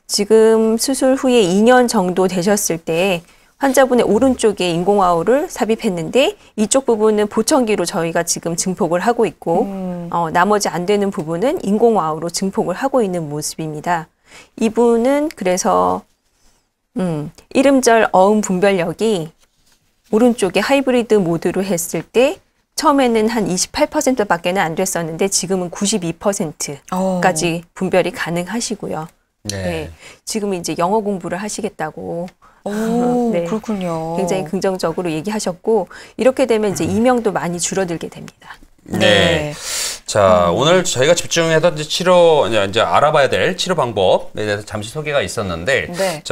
지금 수술 후에 2년 정도 되셨을 때 환자분의 오른쪽에 인공와우를 삽입했는데 이쪽 부분은 보청기로 저희가 지금 증폭을 하고 있고 나머지 안 되는 부분은 인공와우로 증폭을 하고 있는 모습입니다. 이분은 그래서 이름절 어음 분별력이 오른쪽에 하이브리드 모드로 했을 때 처음에는 한 28%밖에는 안 됐었는데 지금은 92%까지 분별이 가능하시고요. 네. 네. 지금은 이제 영어 공부를 하시겠다고. 오, 네. 그렇군요. 굉장히 긍정적으로 얘기하셨고 이렇게 되면 이제 이명도 많이 줄어들게 됩니다. 네. 자, 오늘 저희가 집중해서 이제 이제 알아봐야 될 치료 방법에 대해서 잠시 소개가 있었는데, 네.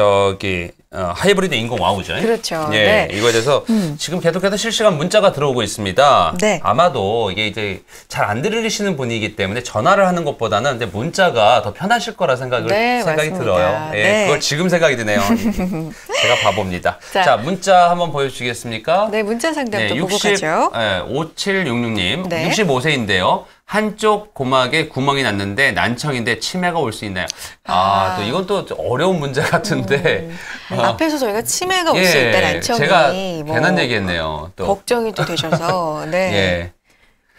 하이브리드 인공와우죠. 그렇죠. 예, 네. 이거에 대해서 지금 계속해서 실시간 문자가 들어오고 있습니다. 네. 아마도 이게 이제 잘 안 들으시는 분이기 때문에 전화를 하는 것보다는 이제 문자가 더 편하실 거라 생각이 맞습니다. 들어요. 예, 네. 그걸 지금 생각이 드네요. 제가 바보입니다. 자. 자, 문자 한번 보여주시겠습니까? 네, 문자 상담도 보고 가죠. 5766님, 네. 65세인데요. 한쪽 고막에 구멍이 났는데 난청인데 치매가 올 수 있나요? 또 이건 또 어려운 문제 같은데. 앞에서 저희가 치매가 올 수 있다, 난청이. 제가 괜한 얘기했네요. 또. 걱정이 또 되셔서. 네. 예.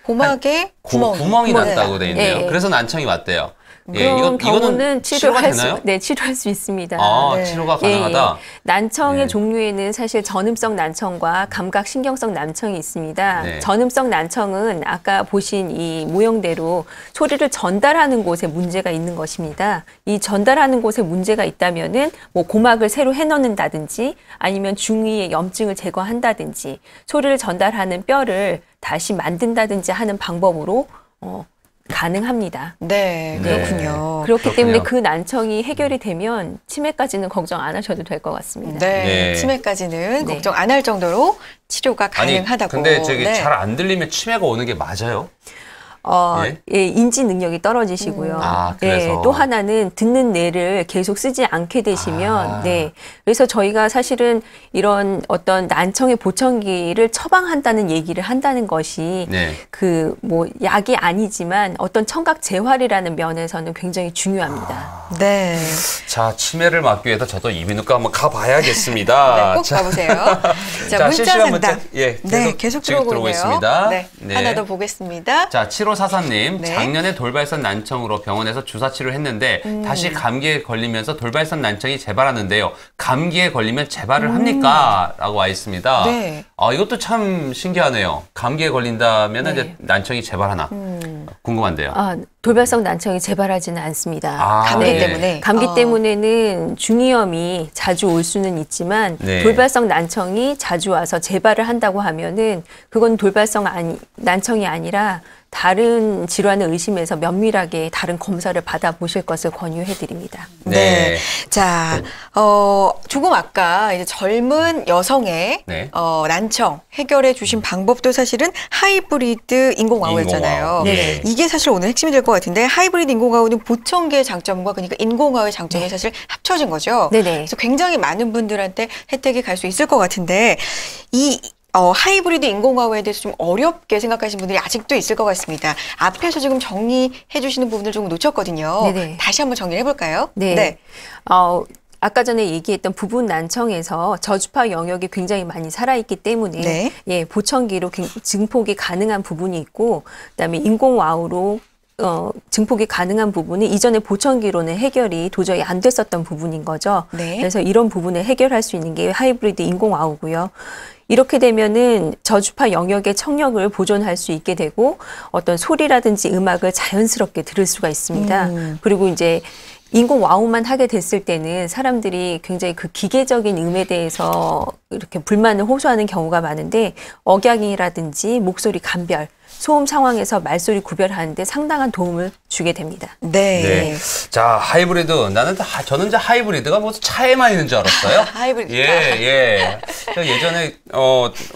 고막에 구멍이 네. 났다고 돼 있네요. 예. 그래서 난청이 왔대요. 그런 경우는 치료가 되나요? 치료할 수 있습니다. 네. 치료가 가능하다. 난청의 네. 종류에는 사실 전음성 난청과 감각신경성 난청이 있습니다. 네. 전음성 난청은 아까 보신 이 모형대로 소리를 전달하는 곳에 문제가 있는 것입니다. 이 전달하는 곳에 문제가 있다면은 뭐 고막을 새로 해넣는다든지 아니면 중위의 염증을 제거한다든지 소리를 전달하는 뼈를 다시 만든다든지 하는 방법으로 가능합니다. 네, 그렇군요. 그렇기 그렇군요. 때문에 그 난청이 해결이 되면 치매까지는 걱정 안 하셔도 될 것 같습니다. 네, 네. 치매까지는 네. 걱정 안 할 정도로 치료가 가능하다고. 근데 저기 네. 잘 안 들리면 치매가 오는 게 맞아요? 예? 예, 인지 능력이 떨어지시고요. 아, 그래서. 예, 또 하나는 듣는 뇌를 계속 쓰지 않게 되시면, 아. 네. 그래서 저희가 사실은 이런 어떤 난청의 보청기를 처방한다는 얘기를 한다는 것이 네. 그 뭐 약이 아니지만 어떤 청각 재활이라는 면에서는 굉장히 중요합니다. 네. 자, 치매를 막기 위해서 저도 이비인후과 한번 가봐야겠습니다. 네, 꼭 자, 가보세요. 자, 문자 실시간 문자, 상담. 예, 네, 계속 지금 들어오고 있네요. 있습니다. 네, 하나 더 보겠습니다. 자, 7544님, 네. 작년에 돌발성 난청으로 병원에서 주사 치료를 했는데 다시 감기에 걸리면서 돌발성 난청이 재발하는데요. 감기에 걸리면 재발을 합니까? 라고 와 있습니다. 네. 이것도 참 신기하네요. 감기에 걸린다면 네. 이제 난청이 재발하나? 궁금한데요. 돌발성 난청이 재발하지는 않습니다. 감기 네. 때문에. 감기 때문에는 중이염이 자주 올 수는 있지만 네. 돌발성 난청이 자주 와서 재발을 한다고 하면은 그건 난청이 아니라 다른 질환을 의심해서 면밀하게 다른 검사를 받아보실 것을 권유해드립니다. 네. 자, 조금 아까 이제 젊은 여성의 네. 난청 해결해 주신 방법도 사실은 하이브리드 인공와우였잖아요. 인공와우. 네. 이게 사실 오늘 핵심이 될 것 같은데 하이브리드 인공와우는 보청기의 장점과 그러니까 인공와우의 장점이 사실 합쳐진 거죠. 네네. 그래서 굉장히 많은 분들한테 혜택이 갈 수 있을 것 같은데 하이브리드 인공와우에 대해서 좀 어렵게 생각하시는 분들이 아직도 있을 것 같습니다. 앞에서 지금 정리해 주시는 부분을 조금 놓쳤거든요. 네네. 다시 한번 정리를 해볼까요? 네. 아까 전에 얘기했던 부분 난청에서 저주파 영역이 굉장히 많이 살아있기 때문에 네. 예, 보청기로 증폭이 가능한 부분이 있고 그다음에 인공와우로 증폭이 가능한 부분이 이전에 보청기로는 해결이 도저히 안 됐었던 부분인 거죠. 네. 그래서 이런 부분을 해결할 수 있는 게 하이브리드 인공와우고요. 이렇게 되면은 저주파 영역의 청력을 보존할 수 있게 되고 어떤 소리라든지 음악을 자연스럽게 들을 수가 있습니다. 그리고 이제 인공와우만 하게 됐을 때는 사람들이 굉장히 그 기계적인 음에 대해서 이렇게 불만을 호소하는 경우가 많은데 억양이라든지 목소리 감별, 소음 상황에서 말소리 구별하는데 상당한 도움을 주게 됩니다. 네. 네. 자, 하이브리드. 저는 이제 하이브리드가 뭐 차에만 있는 줄 알았어요. 하이브리드. 예. 예전에,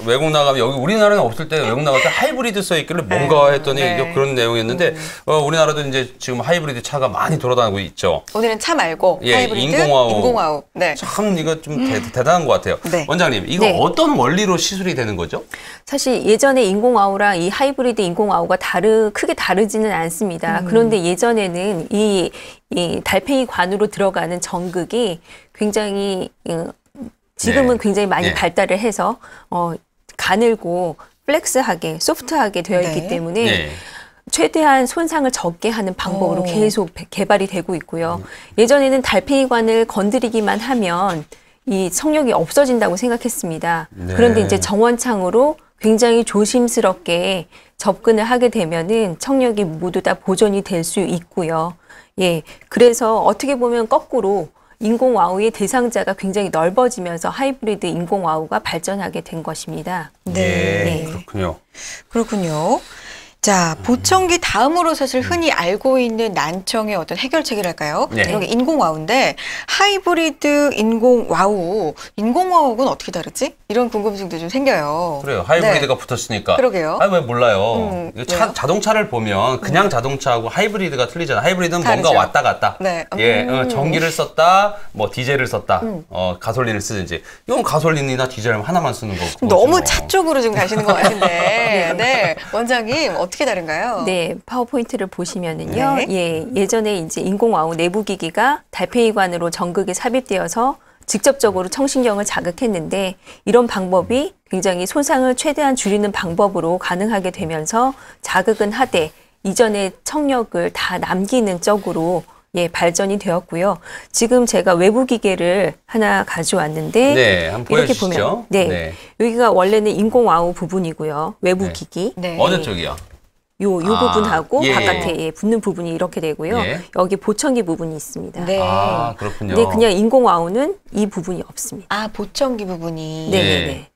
외국 나가면, 여기 우리나라는 없을 때 외국 나갈 때 하이브리드 써있길래 뭔가 했더니 네. 그런 내용이었는데, 우리나라도 이제 지금 하이브리드 차가 많이 돌아다니고 있죠. 오늘은 차 말고 예, 하이브리드 인공와우. 네. 참 이거 좀 대단한 것 같아요. 네. 원장님, 이거 네. 어떤 원리로 시술이 되는 거죠? 사실 예전에 인공와우랑 이 하이브리드 인공와우가 크게 다르지는 않습니다. 그런데 예전에는 이 달팽이 관으로 들어가는 전극이 굉장히 지금은 네. 굉장히 많이 네. 발달을 해서 가늘고 플렉스하게 소프트하게 되어 있기 네. 때문에 네. 최대한 손상을 적게 하는 방법으로 오. 계속 개발이 되고 있고요. 예전에는 달팽이관을 건드리기만 하면 이 청력이 없어진다고 생각했습니다. 네. 그런데 이제 정원창으로 굉장히 조심스럽게 접근을 하게 되면은 청력이 모두 다 보존이 될 수 있고요. 예. 그래서 어떻게 보면 거꾸로 인공와우의 대상자가 굉장히 넓어지면서 하이브리드 인공와우가 발전하게 된 것입니다. 네. 그렇군요. 그렇군요. 자, 보청기 다음으로 사실 흔히 알고 있는 난청의 어떤 해결책이랄까요? 네. 이런 게 인공와우인데 하이브리드 인공와우는 어떻게 다르지? 이런 궁금증도 좀 생겨요. 그래요. 하이브리드가 붙었으니까. 그러게요. 왜 몰라요. 왜요? 자동차를 보면 그냥 자동차하고 하이브리드가 틀리잖아. 하이브리드는 다르죠. 뭔가 왔다 갔다. 네. 전기를 썼다, 뭐 디젤을 썼다, 가솔린을 쓰든지. 이건 가솔린이나 디젤 하나만 쓰는 거고. 너무 차 쪽으로 좀 가시는 것 같은데. 네. 원장님, 어떻게 다른가요? 네, 파워포인트를 보시면은요. 네. 예전에 이제 인공와우 내부 기기가 달팽이관으로 전극에 삽입되어서 직접적으로 청신경을 자극했는데 이런 방법이 굉장히 손상을 최대한 줄이는 방법으로 가능하게 되면서 자극은 하되 이전의 청력을 다 남기는 쪽으로 발전이 되었고요. 지금 제가 외부 기계를 하나 가져왔는데 네, 한번 이렇게 보여주시죠. 보면 네, 여기가 원래는 인공와우 부분이고요. 외부 네. 기기. 네. 어느 쪽이요? 요 부분하고 예. 바깥에 붙는 부분이 이렇게 되고요. 예. 여기 보청기 부분이 있습니다. 네. 그렇군요. 근데 그냥 인공와우는 이 부분이 없습니다. 아, 보청기 부분이. 네네네.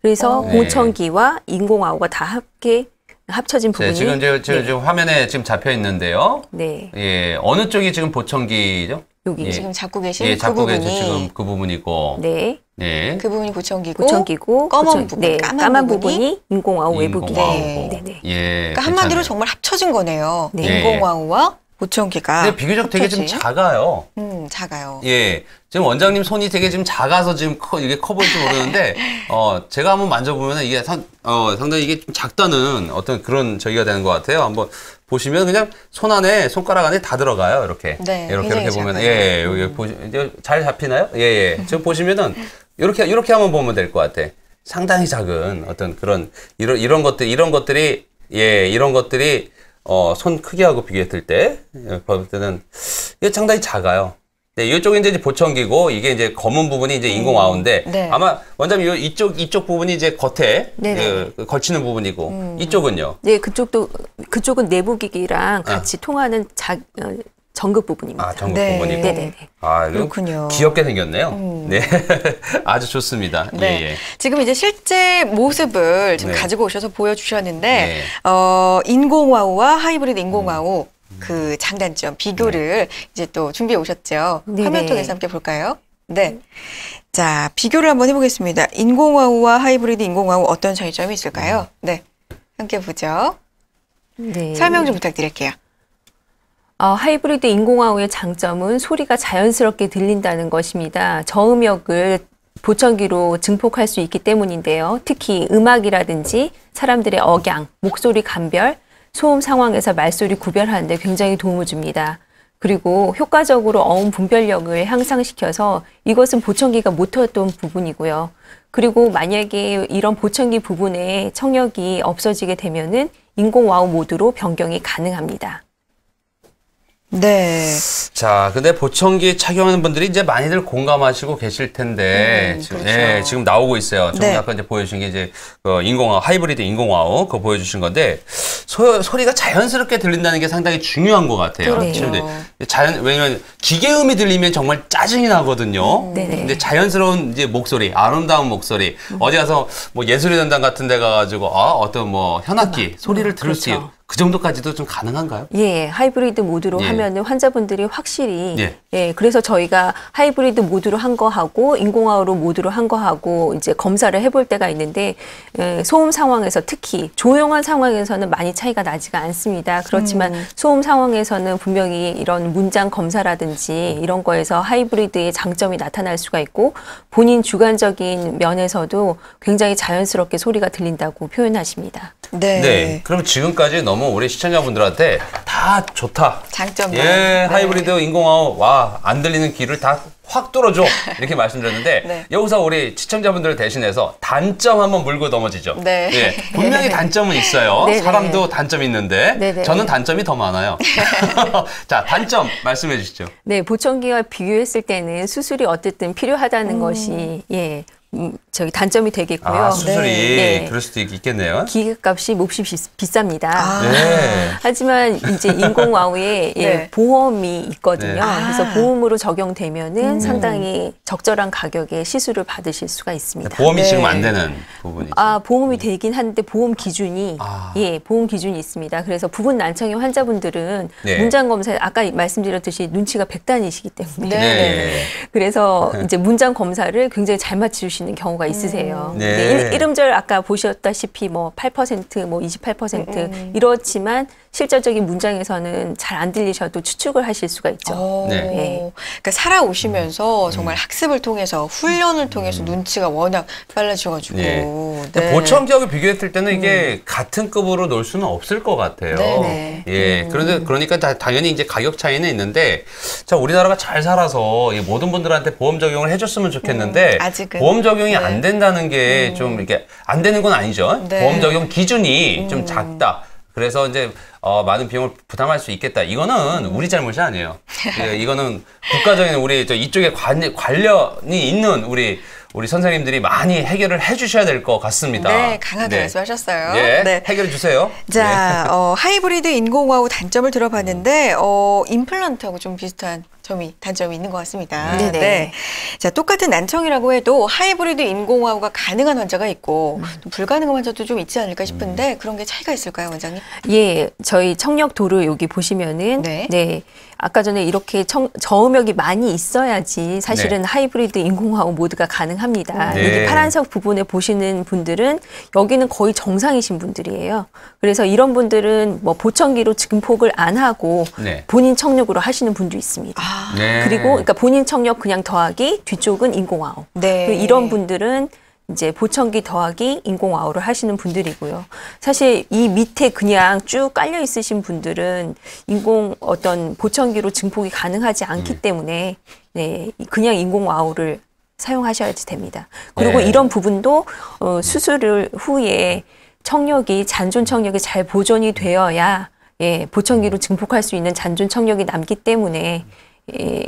그래서 네. 보청기와 인공와우가 다 함께 합쳐진 부분이. 네, 지금 화면에 지금 잡혀 있는데요. 네. 예, 어느 쪽이 지금 보청기죠? 여기 예. 지금 잡고 계신 예, 그 잡고 계신 부분이 지금 그 부분이고. 네. 네. 그 부분이 보청기고, 보청기고 검은 부분, 네, 까만 부분이 인공와우 외부기. 네. 네네. 예. 그러니까 한마디로 괜찮아요. 정말 합쳐진 거네요. 네. 인공와우와 보청기가. 근데 비교적 되게 좀 합쳐진. 작아요. 작아요. 예. 지금 원장님 손이 되게 지금 작아서 지금 이게 커 보일지 모르는데, 제가 한번 만져보면 이게 상당히 이게 좀 작다는 어떤 그런 저기가 되는 것 같아요. 한번 보시면 그냥 손가락 안에 다 들어가요. 이렇게. 네, 이렇게 보면. 작아요. 예, 여기 이제 잘 잡히나요? 예. 지금 보시면은 이렇게 한번 보면 될 것 같아. 상당히 작은 어떤 그런, 이런 것들이, 손 크기하고 비교했을 때, 볼 때는, 이게 상당히 작아요. 네, 이쪽이 이제 보청기고, 이게 이제 검은 부분이 이제 인공와우인데, 네. 아마 원장님 이쪽 부분이 이제 겉에 네네. 걸치는 부분이고, 이쪽은요? 네, 그쪽은 내부기기랑 같이 통하는 전극 부분입니다. 아, 전극 네. 부분이고. 네네네. 아, 이거 그렇군요. 귀엽게 생겼네요. 네. 아주 좋습니다. 네. 예. 지금 이제 실제 모습을 지금 네. 가지고 오셔서 보여주셨는데, 네. 인공와우와 하이브리드 인공와우 그 장단점, 비교를 이제 또 준비해 오셨죠. 네네. 화면 통해서 함께 볼까요? 네. 자, 비교를 한번 해보겠습니다. 인공와우와 하이브리드 인공와우 어떤 차이점이 있을까요? 네. 함께 보죠. 네. 설명 좀 부탁드릴게요. 하이브리드 인공와우의 장점은 소리가 자연스럽게 들린다는 것입니다. 저음역을 보청기로 증폭할 수 있기 때문인데요. 특히 음악이라든지 사람들의 억양, 목소리 감별, 소음 상황에서 말소리 구별하는 데 굉장히 도움을 줍니다. 그리고 효과적으로 어음 분별력을 향상시켜서 이것은 보청기가 못했던 부분이고요. 그리고 만약에 이런 보청기 부분에 청력이 없어지게 되면은 인공와우 모드로 변경이 가능합니다. 네. 자, 근데 보청기 착용하는 분들이 이제 많이들 공감하시고 계실 텐데, 지금, 그렇죠. 예, 지금 나오고 있어요. 좀 네. 아까 이제 보여주신 게 이제, 하이브리드 인공와우, 그거 보여주신 건데, 소리가 자연스럽게 들린다는 게 상당히 중요한 것 같아요. 그렇죠. 근데 왜냐면 기계음이 들리면 정말 짜증이 나거든요. 네네. 근데 자연스러운 이제 목소리, 아름다운 목소리, 어디 가서 뭐 예술의전당 같은 데 가가지고, 어떤 뭐 현악기 소리를 들을 수 그렇죠. 있고, 그 정도까지도 좀 가능한가요? 예, 하이브리드 모드로 예. 하면은 환자분들이 확실히 예. 그래서 저희가 하이브리드 모드로 한 거 하고 인공화로 모드로 한 거 하고 이제 검사를 해볼 때가 있는데 소음 상황에서 특히 조용한 상황에서는 많이 차이가 나지가 않습니다. 그렇지만 소음 상황에서는 분명히 이런 문장 검사라든지 이런 거에서 하이브리드의 장점이 나타날 수가 있고 본인 주관적인 면에서도 굉장히 자연스럽게 소리가 들린다고 표현하십니다. 네. 네. 그럼 지금까지 너무 우리 시청자분들한테 다 좋다. 장점만. 예, 네. 하이브리드 인공화호, 안 들리는 귀를 다 확 뚫어줘. 이렇게 말씀드렸는데, 네. 여기서 우리 시청자분들을 대신해서 단점 한번 물고 넘어지죠. 네. 예, 분명히 단점은 있어요. 네네. 사람도 단점이 있는데, 네네. 저는 단점이 더 많아요. 자, 단점 말씀해 주시죠. 네, 보청기와 비교했을 때는 수술이 어쨌든 필요하다는 것이 저기 단점이 되겠고요. 수술이 네. 그럴 수도 있겠네요. 기계값이 몹시 비쌉니다. 네. 하지만 이제 인공와우에 네. 보험이 있거든요. 네. 그래서 보험으로 적용되면은 상당히 적절한 가격에 시술을 받으실 수가 있습니다. 보험이 네. 지금 안 되는 부분이죠. 보험이 되긴 하는데 보험 기준이 보험 기준이 있습니다. 그래서 부분 난청의 환자분들은 네. 문장 검사 아까 말씀드렸듯이 눈치가 백단이시기 때문에 네. 그래서 이제 문장 검사를 굉장히 잘 맞추시는 경우가 있으세요. 네. 근데 이름절 아까 보셨다시피 뭐 8%, 뭐 28% 이렇지만 실질적인 문장에서는 잘 안 들리셔도 추측을 하실 수가 있죠. 네. 네. 그러니까 살아오시면서 정말 학습을 통해서 훈련을 통해서 눈치가 워낙 빨라져가지고. 네. 네. 보청기하고 비교했을 때는 이게 같은 급으로 놓을 수는 없을 것 같아요. 네네. 예. 그러니까 당연히 이제 가격 차이는 있는데, 자, 우리나라가 잘 살아서 이 모든 분들한테 보험 적용을 해줬으면 좋겠는데, 아직은. 보험 적용이 안 된다는 게 좀 이렇게 안 되는 건 아니죠. 네. 보험 적용 기준이 좀 작다. 그래서 이제 많은 비용을 부담할 수 있겠다. 이거는 우리 잘못이 아니에요. 예, 이거는 국가적인 우리 이쪽에 관련이 있는 우리 선생님들이 많이 해결을 해주셔야 될 것 같습니다. 네, 강하게 말씀하셨어요. 예, 네. 해결해 주세요. 자, 하이브리드 인공화호 단점을 들어봤는데, 임플란트하고 좀 비슷한 단점이 있는 것 같습니다. 네네. 네. 자, 똑같은 난청이라고 해도 하이브리드 인공호흡가 가능한 환자가 있고 또 불가능한 환자도 좀 있지 않을까 싶은데 그런 게 차이가 있을까요, 원장님? 예, 저희 청력도로 여기 보시면은 네. 아까 전에 이렇게 저음역이 많이 있어야지 사실은 네. 하이브리드 인공호흡 모드가 가능합니다. 네. 여기 파란색 부분에 보시는 분들은 여기는 거의 정상이신 분들이에요. 그래서 이런 분들은 뭐 보청기로 증폭을 안 하고 네. 본인 청력으로 하시는 분도 있습니다. 네. 그리고 그러니까 본인 청력 그냥 더하기 뒤쪽은 인공호흡. 네. 그리고 이런 분들은 이제 보청기 더하기 인공와우를 하시는 분들이고요. 사실 이 밑에 그냥 쭉 깔려 있으신 분들은 어떤 보청기로 증폭이 가능하지 않기 때문에 네, 그냥 인공와우를 사용하셔야지 됩니다. 그리고 네. 이런 부분도 수술 후에 잔존 청력이 잘 보존이 되어야 보청기로 증폭할 수 있는 잔존 청력이 남기 때문에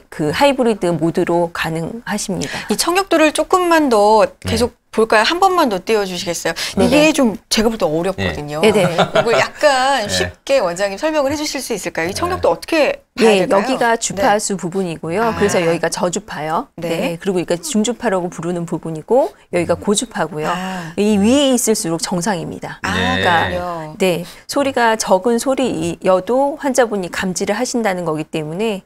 그 하이브리드 모드로 가능하십니다. 이 청력도를 조금만 더 계속 볼까요? 한 번만 더 띄워주시겠어요? 이게 좀 제가 볼 때 어렵거든요. 네네. 이걸 약간 쉽게 원장님 설명을 해주실 수 있을까요? 이 청력도 어떻게 봐야 될까요? 여기가 주파수 부분이고요. 그래서 여기가 저주파요. 네. 그리고 여기가 중주파라고 부르는 부분이고 여기가 고주파고요. 이 위에 있을수록 정상입니다. 그러니까 소리가 적은 소리여도 환자분이 감지를 하신다는 거기 때문에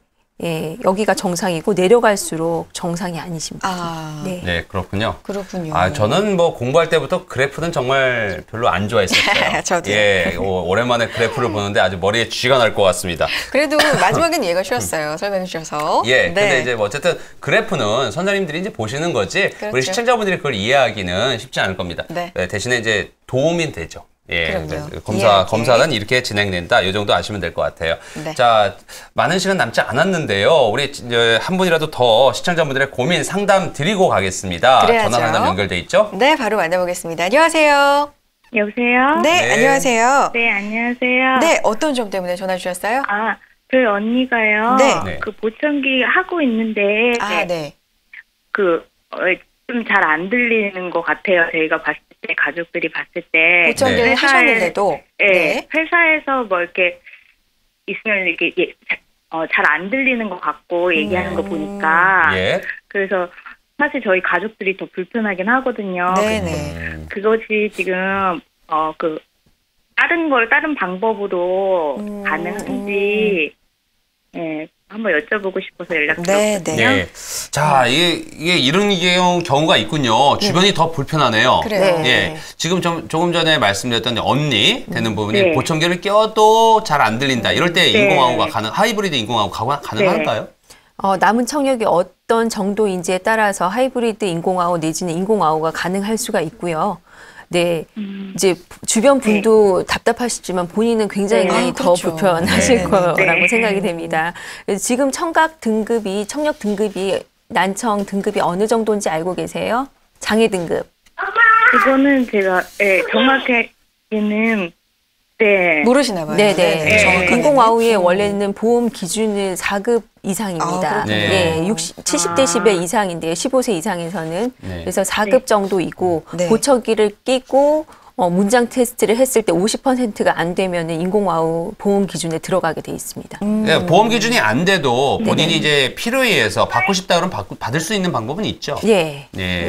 여기가 정상이고 내려갈수록 정상이 아니십니다. 네, 그렇군요. 그렇군요. 저는 뭐 공부할 때부터 그래프는 정말 별로 안 좋아했었어요. 저도요. 오랜만에 그래프를 보는데 아주 머리에 쥐가 날 것 같습니다. 그래도 마지막엔 이해가 쉬웠어요. 설명해 주셔서. 근데 이제 뭐 어쨌든 그래프는 선생님들이 이제 보시는 거지 우리 시청자분들이 그걸 이해하기는 쉽지 않을 겁니다. 대신에 이제 도움이 되죠. 검사는 이렇게 진행된다. 이 정도 아시면 될 것 같아요. 자, 많은 시간 남지 않았는데요. 우리 한 분이라도 더 시청자분들의 고민 상담 드리고 가겠습니다. 그래야죠. 전화 상담 연결돼 있죠? 네, 바로 만나보겠습니다. 안녕하세요. 여보세요? 네, 안녕하세요. 네, 안녕하세요. 네, 어떤 점 때문에 전화 주셨어요? 저희 언니가요. 네. 그 보청기 하고 있는데 좀 잘 안 들리는 것 같아요. 저희가 봤을 때, 가족들이 봤을 때. 보청기를 하셨는데도. 회사에서 뭐 이렇게 있으면 이렇게 잘 안 들리는 것 같고 얘기하는 거 보니까. 그래서 사실 저희 가족들이 더 불편하긴 하거든요. 네네. 그것이 지금 다른 방법으로 가능한지 한번 여쭤보고 싶어서 연락드렸거든요. 자, 이게 이런 경우가 있군요. 주변이 더 불편하네요. 그래요. 지금 조금 전에 말씀드렸던 언니 되는 부분이 보청기를 껴도 잘 안 들린다. 이럴 때 인공호흡가 하이브리드 인공호흡가 가능할까요? 남은 청력이 어떤 정도인지에 따라서 하이브리드 인공호흡 내지는 인공호흡가 가능할 수가 있고요. 이제 주변 분도 답답하시지만 본인은 굉장히 더 불편하실 거라고 생각이 됩니다. 그래서 지금 청력 등급이 난청 등급이 어느 정도인지 알고 계세요? 장애 등급. 그거는 제가 정확하게는 모르시나 봐요. 인공와우의 원래는 보험 기준은 4급 이상입니다. 70dB 이상인데요. 15세 이상에서는. 그래서 4급 정도이고 보청기를 끼고 문장 테스트를 했을 때 50%가 안 되면 인공와우 보험 기준에 들어가게 돼 있습니다. 보험 기준이 안 돼도 본인이 이제 필요에 의해서 받고 싶다 그러면 받을 수 있는 방법은 있죠.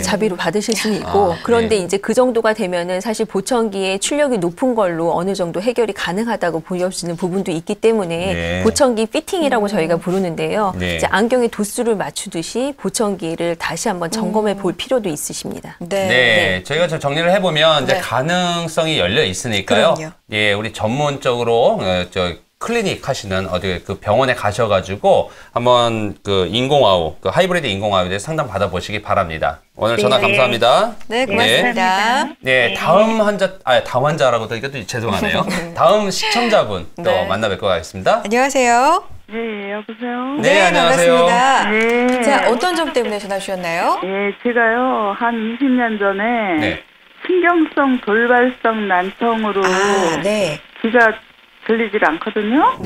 자비로 받으실 수는 있고 그런데 이제 그 정도가 되면은 사실 보청기의 출력이 높은 걸로 어느 정도 해결이 가능하다고 보여지는 부분도 있기 때문에 보청기 피팅이라고 저희가 부르는데요. 이제 안경에 도수를 맞추듯이 보청기를 다시 한번 점검해 볼 필요도 있으십니다. 저희가 정리를 해보면 이제 가능성이 열려 있으니까요. 우리 전문적으로 클리닉 하시는 어디 그 병원에 가셔가지고 한번 그 인공와우, 그 하이브리드 인공와우에 대해서 상담 받아보시기 바랍니다. 오늘 전화 감사합니다. 네, 고맙습니다. 다음 환자라고 또 이것도 죄송하네요. 다음 시청자분 또 만나 뵙고 가겠습니다. 안녕하세요. 네, 여보세요? 네, 안녕하세요. 반갑습니다. 네. 자, 어떤 점 때문에 전화 주셨나요? 제가요, 한 20년 전에 신경성 돌발성 난청으로 귀가 들리질 않거든요.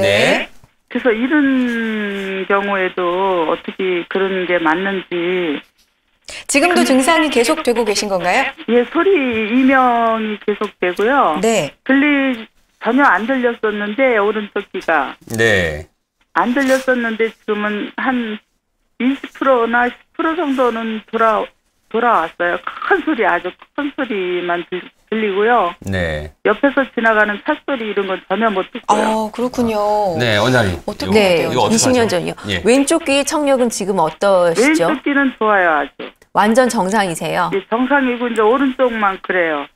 그래서 이런 경우에도 어떻게 그런 게 맞는지. 지금도 증상이 계속되고 계신 건가요? 소리 이명이 계속되고요. 전혀 안 들렸었는데 오른쪽 귀가. 안 들렸었는데 지금은 한 20%나 10% 정도는 돌아왔어요. 큰 소리, 아주 큰 소리만 들리고요. 네. 옆에서 지나가는 찻소리 이런 건 전혀 못 듣고요. 그렇군요. 네, 원장님. 어떻게 네, 해야 돼요? 20년 전이요. 예. 왼쪽 귀 청력은 지금 어떠시죠? 왼쪽 귀는 좋아요, 아주. 완전 정상이세요? 예, 정상이고 이제 오른쪽만 그래요.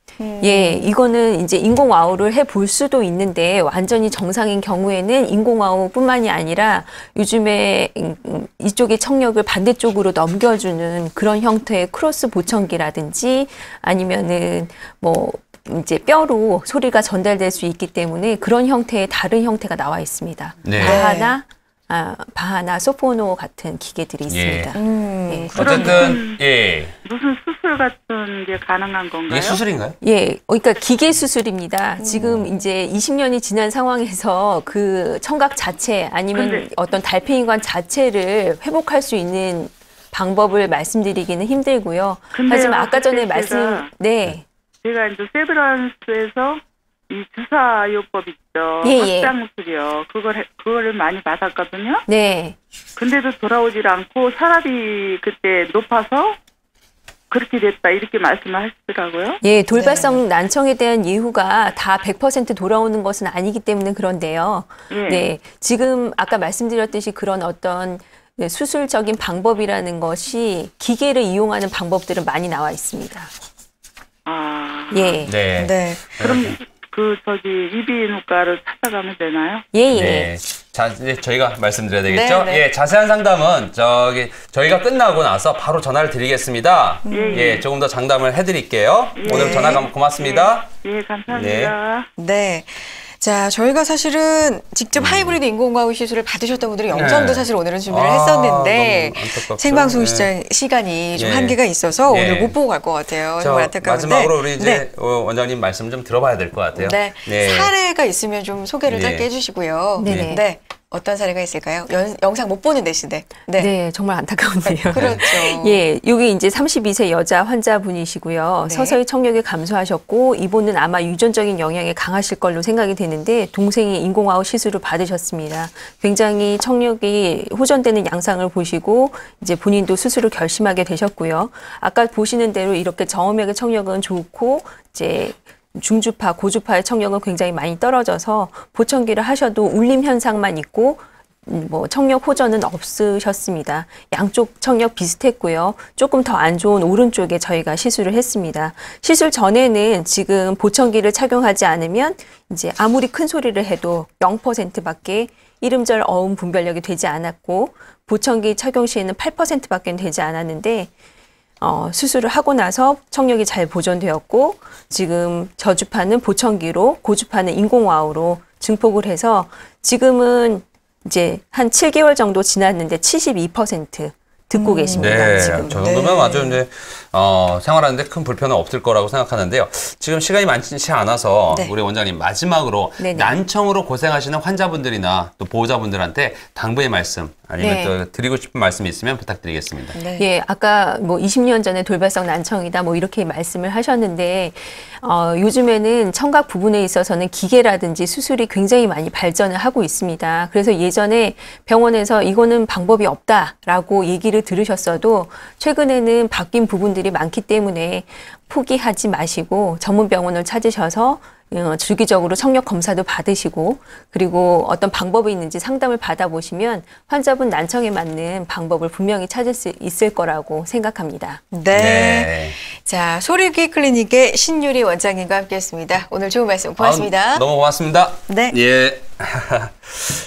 예, 이거는 이제 인공와우를 해볼 수도 있는데 완전히 정상인 경우에는 인공와우뿐만이 아니라 요즘에 이쪽의 청력을 반대쪽으로 넘겨주는 그런 형태의 크로스 보청기라든지 아니면은 뭐 이제 뼈로 소리가 전달될 수 있기 때문에 그런 형태의 다른 형태가 나와 있습니다. 네. 바하나 소포노 같은 기계들이 있습니다. 예. 어쨌든 예. 무슨 수술 같은 게 가능한 건가요? 이게 수술인가요? 예, 그러니까 기계 수술입니다. 지금 이제 20년이 지난 상황에서 그 청각 자체 아니면 어떤 달팽이관 자체를 회복할 수 있는 방법을 말씀드리기는 힘들고요. 하지만 아까 전에 제가 이제 세브란스에서 이 주사요법 있죠. 예. 확장술이요. 그거를 많이 받았거든요. 네. 근데도 돌아오질 않고 혈압이 그때 높아서 그렇게 됐다 이렇게 말씀을 하시더라고요. 예, 돌발성 난청에 대한 예후가 다 100% 돌아오는 것은 아니기 때문에 그런데요. 예. 네, 지금 아까 말씀드렸듯이 그런 어떤 수술적인 방법이라는 것이 기계를 이용하는 방법들은 많이 나와 있습니다. 예. 네. 그럼 이비인후과를 찾아가면 되나요? 예. 네. 자, 이제 저희가 말씀드려야 되겠죠? 네. 예, 자세한 상담은 저희가 끝나고 나서 바로 전화를 드리겠습니다. 예, 조금 더 상담을 해드릴게요. 오늘 전화 고맙습니다. 예, 감사합니다. 네. 자, 저희가 사실은 직접 하이브리드 인공과우 시술을 받으셨던 분들이 영상도 사실 오늘은 준비를 했었는데 생방송 시간이 좀 한계가 있어서 오늘 못 보고 갈 것 같아요. 정말 안타까운데. 마지막으로 우리 이제 원장님 말씀 좀 들어봐야 될 것 같아요. 네. 사례가 있으면 좀 소개를 짧게 해주시고요. 네. 어떤 사례가 있을까요? 영상 못 보는 대신에. 네, 정말 안타까운데요. 그렇죠. 예, 여기 이제 32세 여자 환자분이시고요. 서서히 청력이 감소하셨고 이분은 아마 유전적인 영향이 강하실 걸로 생각이 되는데 동생이 인공와우 시술을 받으셨습니다. 굉장히 청력이 호전되는 양상을 보시고 이제 본인도 수술을 결심하게 되셨고요. 아까 보시는 대로 이렇게 정엄역의 청력은 좋고 이제 중주파, 고주파의 청력은 굉장히 많이 떨어져서 보청기를 하셔도 울림 현상만 있고 뭐 청력 호전은 없으셨습니다. 양쪽 청력 비슷했고요. 조금 더 안 좋은 오른쪽에 저희가 시술을 했습니다. 시술 전에는 지금 보청기를 착용하지 않으면 이제 아무리 큰 소리를 해도 0%밖에 이름절 어음 분별력이 되지 않았고 보청기 착용 시에는 8%밖에 되지 않았는데 수술을 하고 나서 청력이 잘 보존되었고 지금 저주파는 보청기로 고주파는 인공와우로 증폭을 해서 지금은 이제 한 7개월 정도 지났는데 72% 듣고 계십니다. 네, 지금. 저 정도면 아주 이제 생활하는데 큰 불편은 없을 거라고 생각하는데요. 지금 시간이 많지 않아서 우리 원장님 마지막으로 난청으로 고생하시는 환자분들이나 또 보호자분들한테 당부의 말씀 아니면 또 드리고 싶은 말씀이 있으면 부탁드리겠습니다. 예, 아까 뭐 20년 전에 돌발성 난청이다 뭐 이렇게 말씀을 하셨는데 요즘에는 청각 부분에 있어서는 기계라든지 수술이 굉장히 많이 발전을 하고 있습니다. 그래서 예전에 병원에서 이거는 방법이 없다라고 얘기를 들으셨어도 최근에는 바뀐 부분들이 많기 때문에 포기하지 마시고 전문 병원을 찾으셔서 주기적으로 청력 검사도 받으시고 그리고 어떤 방법이 있는지 상담을 받아보시면 환자분 난청에 맞는 방법을 분명히 찾을 수 있을 거라고 생각합니다. 네. 자, 소리귀 클리닉의 신유리 원장님과 함께했습니다. 오늘 좋은 말씀 고맙습니다. 너무 고맙습니다. 네. 예.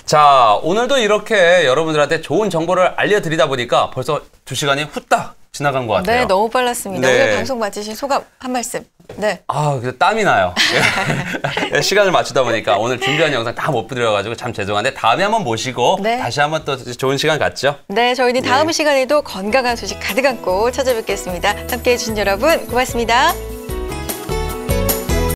자, 오늘도 이렇게 여러분들한테 좋은 정보를 알려드리다 보니까 벌써 2시간이 후딱 지나간 것 같아요. 네, 너무 빨랐습니다. 오늘 방송 마치신 소감 한 말씀. 네. 땀이 나요. 시간을 맞추다 보니까 오늘 준비한 영상 다 못 드려가지고 참 죄송한데 다음에 한번 모시고 다시 한번 또 좋은 시간 갖죠. 네, 저희는 다음 시간에도 건강한 소식 가득 안고 찾아뵙겠습니다. 함께해 주신 여러분 고맙습니다.